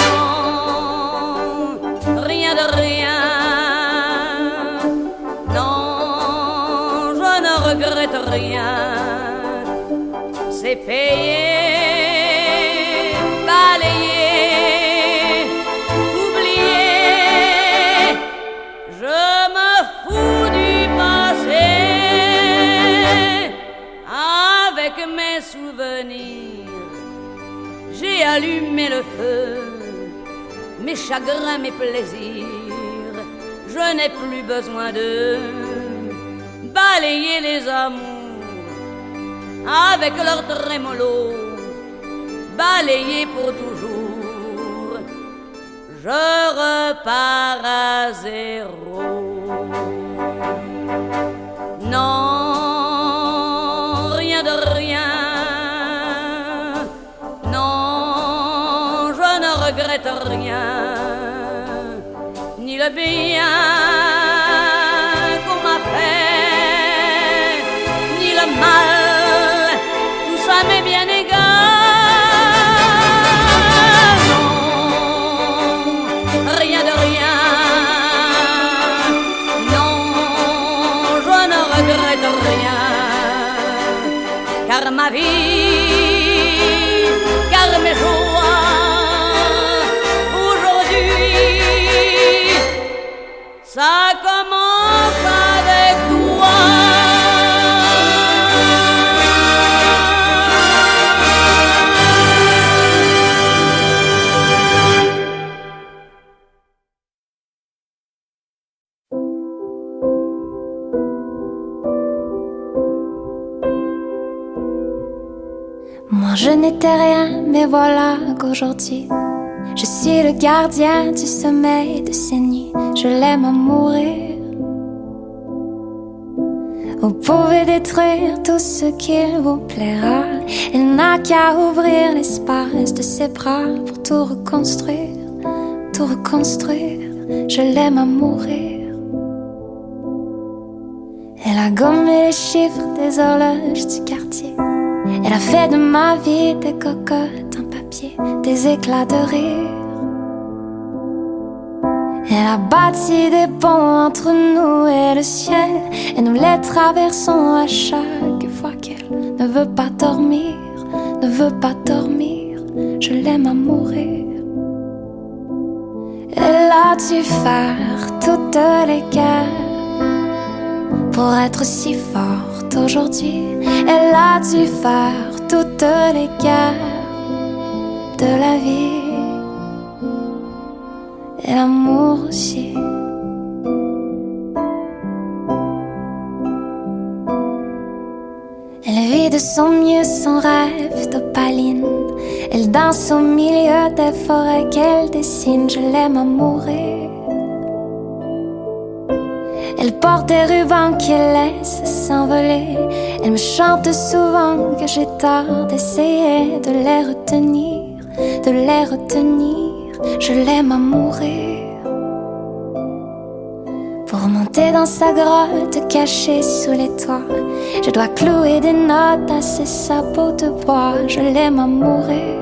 Non, rien de rien. Non, je ne regrette rien. C'est payé, balayé, oublié. Je me fous du passé. Avec mes souvenirs, j'ai allumé le feu. Mes chagrins, mes plaisirs, je n'ai plus besoin de balayer les amours avec leur trémolo, balayer pour toujours. Je repars à zéro. Non, rien de rien. Non, je ne regrette rien. Ni le bien qu'on m'a fait, ni le mal, tout ça m'est bien égal. Non, rien de rien. Non, je ne regrette rien. Car ma vie, car mes joies, aujourd'hui, ça commence avec toi. Moi je n'étais rien, mais voilà qu'aujourd'hui je suis le gardien du sommeil de ces nuits. Je l'aime à mourir. Vous pouvez détruire tout ce qu'il vous plaira. Il n'a qu'à ouvrir l'espace de ses bras pour tout reconstruire, tout reconstruire. Je l'aime à mourir. Elle a gommé les chiffres des horloges du quartier. Elle a fait de ma vie des cocottes en papier, des éclats de rire. Elle a bâti des ponts entre nous et le ciel, et nous les traversons à chaque fois qu'elle ne veut pas dormir, ne veut pas dormir, je l'aime à mourir. Elle a dû faire toutes les guerres pour être si forte aujourd'hui. Elle a dû faire toutes les guerres de la vie et l'amour aussi. Elle vit de son mieux son rêve d'opaline. Elle danse au milieu des forêts qu'elle dessine. Je l'aime à mourir. Elle porte des rubans qu'elle laisse s'envoler. Elle me chante souvent que j'ai tort d'essayer de les retenir, de les retenir. Je l'aime à mourir. Pour monter dans sa grotte cachée sous les toits, je dois clouer des notes à ses sabots de bois. Je l'aime à mourir.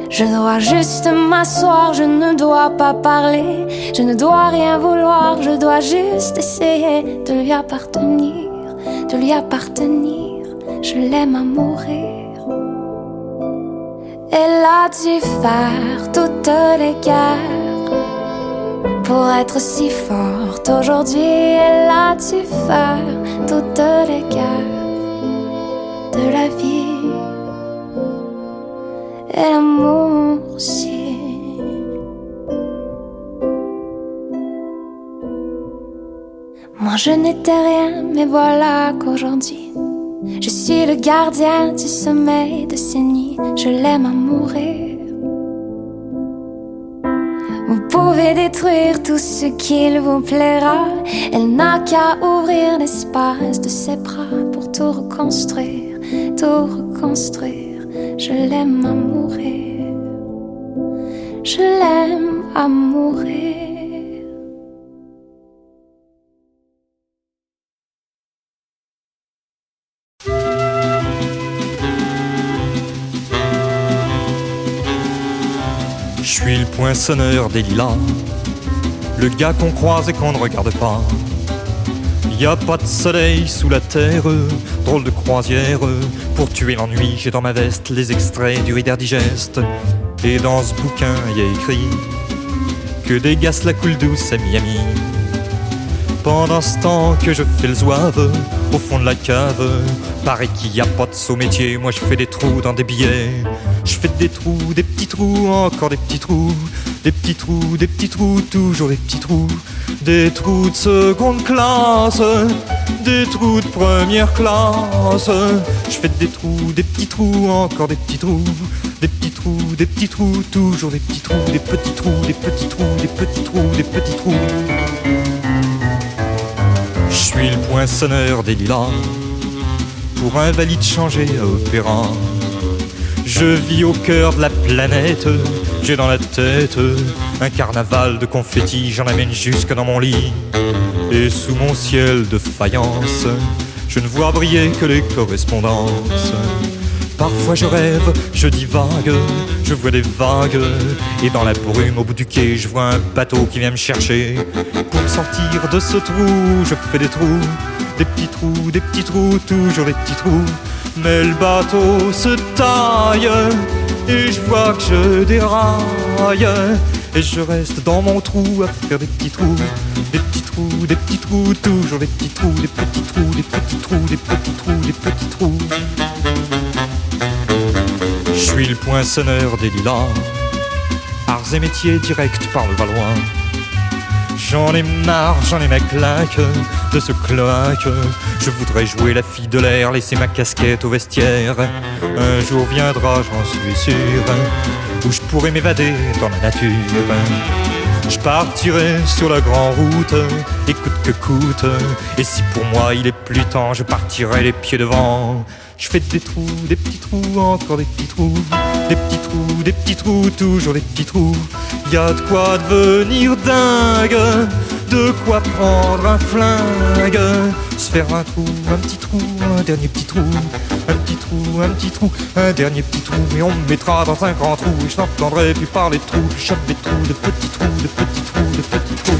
Je dois juste m'asseoir, je ne dois pas parler, je ne dois rien vouloir, je dois juste essayer de lui appartenir, de lui appartenir. Je l'aime à mourir. Elle a dû faire toutes les guerres pour être si forte aujourd'hui. Elle a dû faire toutes les guerres de la vie et l'amour aussi. Moi je n'étais rien, mais voilà qu'aujourd'hui je suis le gardien du sommeil de ces nuits. Je l'aime à mourir. Vous pouvez détruire tout ce qu'il vous plaira. Elle n'a qu'à ouvrir l'espace de ses bras pour tout reconstruire, tout reconstruire. Je l'aime à mourir. Je l'aime à mourir. Je suis le poinçonneur des lilas, le gars qu'on croise et qu'on ne regarde pas. Y a pas de soleil sous la terre, drôle de croisière. Pour tuer l'ennui, j'ai dans ma veste les extraits du Reader Digest. Et dans ce bouquin, y a écrit que dégasse la coule douce à Miami. Pendant ce temps que je fais le zouave au fond de la cave, paraît qu'il y a pas de saut métier. Moi je fais des trous dans des billets. Je fais des trous, des petits trous, encore des petits trous. Des petits trous, des petits trous, toujours des petits trous. Des trous de seconde classe, des trous de première classe. Je fais des trous, des petits trous, encore des petits trous. Des petits trous, des petits trous, toujours des petits trous. Des petits trous, des petits trous, des petits trous, des petits trous. Je suis le poinçonneur des lilas, pour un valide changé à opéra. Je vis au cœur de la planète, j'ai dans la tête un carnaval de confettis, j'en amène jusque dans mon lit. Et sous mon ciel de faïence, je ne vois briller que les correspondances. Parfois je rêve, je divague, je vois des vagues. Et dans la brume au bout du quai, je vois un bateau qui vient me chercher. Pour sortir de ce trou, je fais des trous, des petits trous, toujours des petits trous. Mais le bateau se taille, et je vois que je déraille. Et je reste dans mon trou à faire des petits trous. Des petits trous, des petits trous, toujours des petits trous. Des petits trous, des petits trous, des petits trous, des petits trous. Je suis le poinçonneur des lilas, arts et métiers directs par le Valois. J'en ai marre, j'en ai ma claque de ce cloaque. Je voudrais jouer la fille de l'air, laisser ma casquette au vestiaire. Un jour viendra, j'en suis sûr, où je pourrai m'évader dans la nature. Je partirai sur la grande route, et coûte que coûte. Et si pour moi il est plus temps, je partirai les pieds devant. Je fais des trous, des petits trous, encore des petits trous. Des petits trous, des petits trous, toujours des petits trous. Y a de quoi devenir dingue, de quoi prendre un flingue. Se faire un trou, un petit trou, un dernier petit trou. Un petit trou, un petit trou, un dernier petit trou. Et on me mettra dans un grand trou, et je n'entendrai plus parler de trous. Je chope des trous, de petits trous, de petits trous, de petits trous.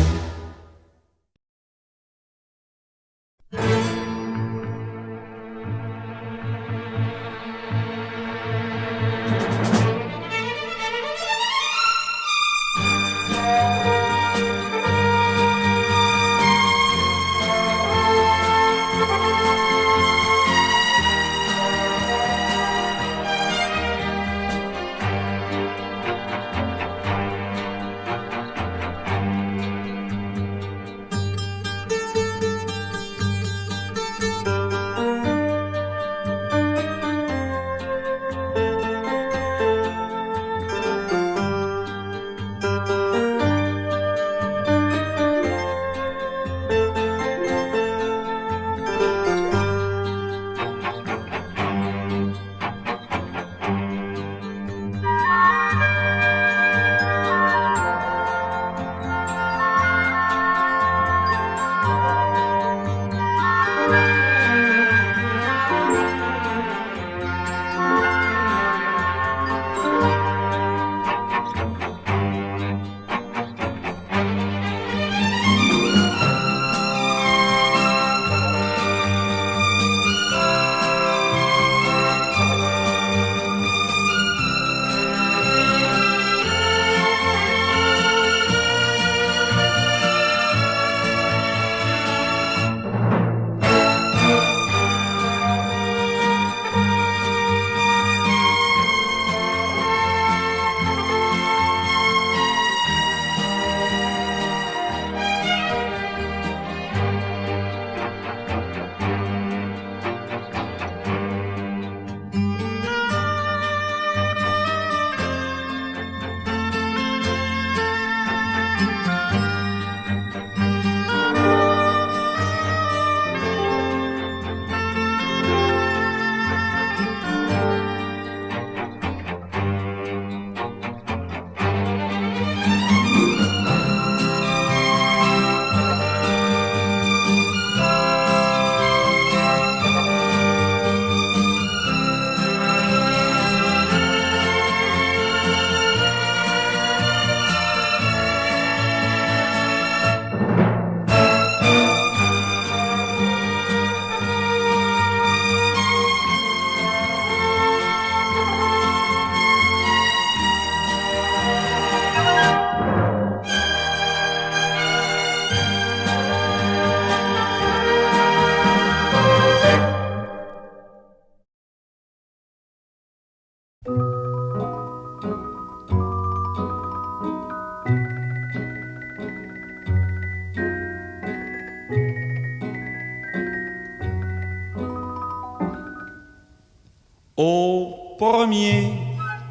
Au premier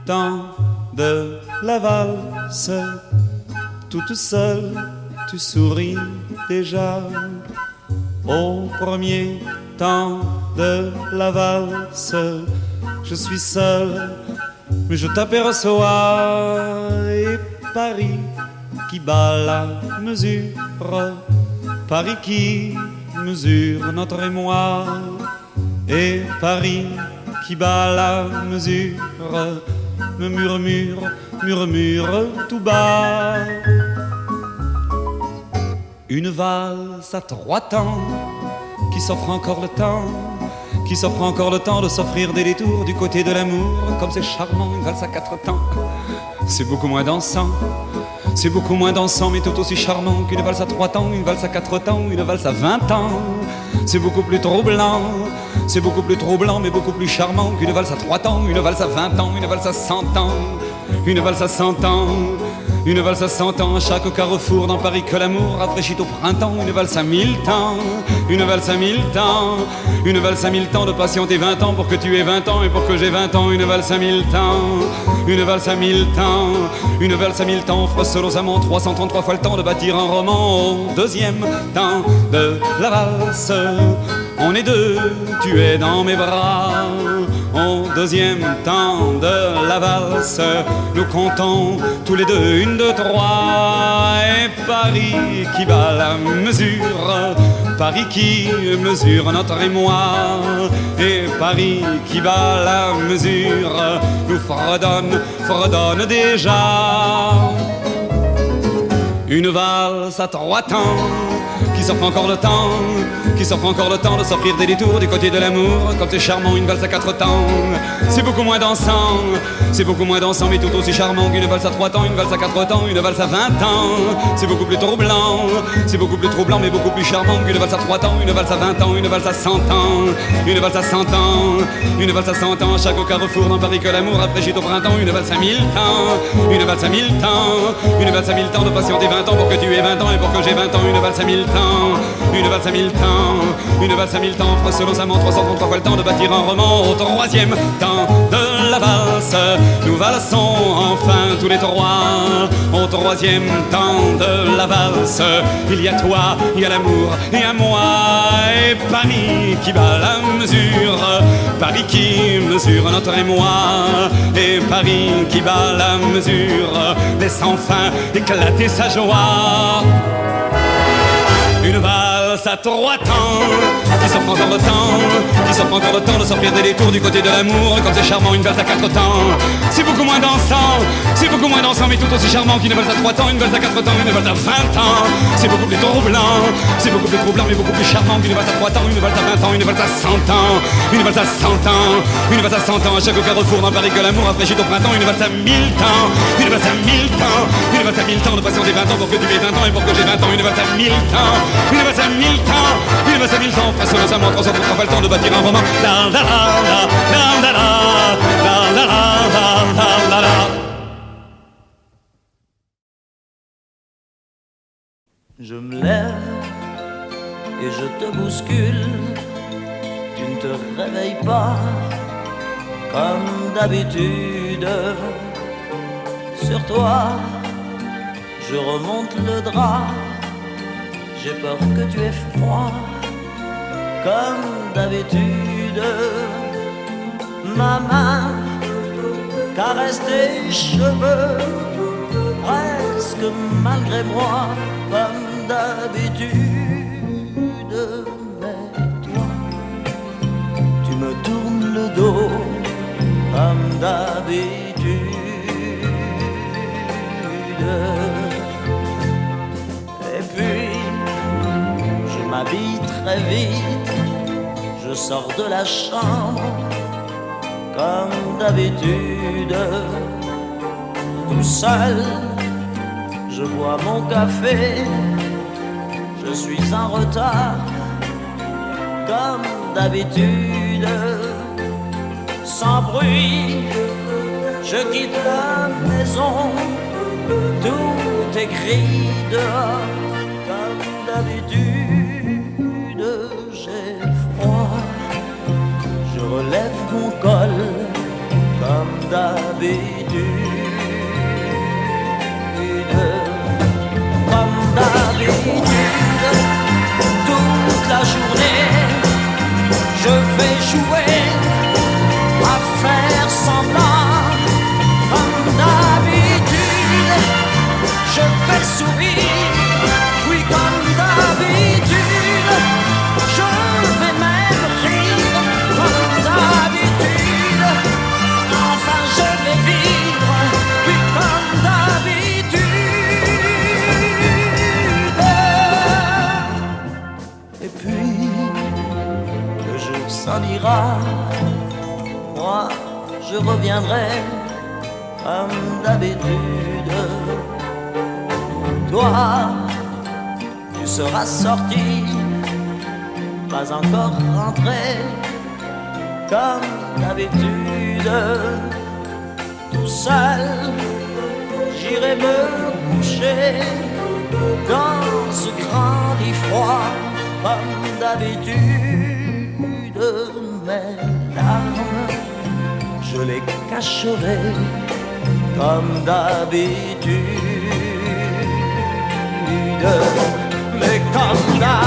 temps de la valse, toute seule, tu souris déjà. Au premier temps de la valse, je suis seul, mais je t'aperçois. Et Paris qui bat la mesure, Paris qui mesure notre émoi. Et Paris qui bat la mesure me murmure tout bas. Une valse à 3 temps qui s'offre encore le temps, qui s'offre encore le temps de s'offrir des détours du côté de l'amour. Comme c'est charmant, une valse à 4 temps, c'est beaucoup moins dansant. C'est beaucoup moins dansant mais tout aussi charmant qu'une valse à 3 temps, une valse à 4 temps, une valse à 20 ans. C'est beaucoup plus troublant, c'est beaucoup plus troublant mais beaucoup plus charmant qu'une valse à 3 temps, une valse à 20 ans, une valse à 100 ans, une valse à 100 ans. Une valse à 100 ans, à chaque carrefour dans Paris que l'amour rafraîchit au printemps. Une valse à 1000 temps, une valse à 1000 temps, une valse à 1000 temps de patienter 20 ans pour que tu aies 20 ans et pour que j'ai 20 ans. Une valse à 1000 temps, une valse à 1000 temps, une valse à 1000 temps offre seul aux amants 333 fois le temps de bâtir un roman. Au deuxième temps de la valse, on est deux, tu es dans mes bras. Au deuxième temps de la valse, nous comptons tous les deux 1, 2, 3. Et Paris qui bat la mesure, Paris qui mesure notre émoi. Et Paris qui bat la mesure nous fredonne déjà. Une valse à 3 temps qui s'offre encore le temps, qui s'offre encore le temps de s'offrir des détours du côté de l'amour. Comme c'est charmant, une valse à 4 temps, c'est beaucoup moins dansant, c'est beaucoup moins dansant mais tout aussi charmant qu'une valse à 3 temps, une valse à 4 temps, une valse à 20 ans. C'est beaucoup plus troublant, c'est beaucoup plus troublant mais beaucoup plus charmant qu'une valse à 3 temps, une valse à 20 ans, une valse à 100 ans, une valse à 100 ans, une valse à 100 ans. À chaque carrefour dans Paris que l'amour rafraîchit au printemps. Une valse à 1000 temps, une valse à 1000 temps, une valse à 1000 temps de patienter 20 ans pour que tu aies 20 ans et pour que j'ai 20 ans. Une valse à 1000 temps, une valse à 1000 temps, une valse à 1000 temps offre seul aux amants 333 fois le temps de bâtir un roman. Au troisième temps de la valse, nous valsons enfin tous les trois. Au troisième temps de la valse, il y a toi, il y a l'amour et à moi. Et Paris qui bat la mesure, Paris qui mesure notre émoi. Et Paris qui bat la mesure laisse enfin éclater sa joie. Une valse à 3 temps qui s'offre encore le temps, qui s'offre encore le temps de s'offrir des détours du côté de l'amour. Comme c'est charmant, une valse à 4 temps, c'est beaucoup moins dansant, c'est beaucoup moins dansant mais tout aussi charmant qu'une valse à 3 temps, une valse à 4 temps, une valse à 20 ans. C'est beaucoup plus troublant, c'est beaucoup plus troublant mais beaucoup plus charmant qu'une valse à 3 temps, une valse à 20 ans, une valse à 100 ans, une valse à 100 ans, une valse à 100 ans. À chaque carrefour dans Paris que l'amour rafraîchit au printemps. Une valse à 1000 temps, une valse à 1000 temps, une valse à 1000 temps de patienter 20 ans pour que tu aies 20 ans et pour que j'ai 20 ans. Une valse à 1000 temps, une valse à 1000 temps, une valse à 1000 temps. Face aux amants 333 fois le temps de bâtir un roman. La la la la la la la la la la la. Je me lève et je te bouscule. Tu ne te réveilles pas comme d'habitude. Sur toi, je remonte le drap. J'ai peur que tu aies froid comme d'habitude. Ma main caresse tes cheveux presque malgré moi comme d'habitude. Mais toi, tu me tournes le dos comme d'habitude. Et puis je m'habille très vite, je sors de la chambre comme d'habitude. Tout seul, je bois mon café, je suis en retard comme d'habitude. Sans bruit, je quitte la maison, tout est gris dehors comme d'habitude. J'ai froid, je relève mon col comme d'habitude. Comme d'habitude, toute la journée, je vais jouer à faire semblant. Comme d'habitude, je vais sourire, oui comme d'habitude, je vais même rire. Comme d'habitude, enfin je vais vivre, oui comme d'habitude. Et puis, le jour s'en ira, moi je reviendrai comme d'habitude. Toi, tu seras sorti, pas encore rentré, comme d'habitude. Tout seul, j'irai me coucher dans ce grand lit froid, comme d'habitude. Mes larmes, je les cacherai comme d'habitude. Mais comme d'habitude,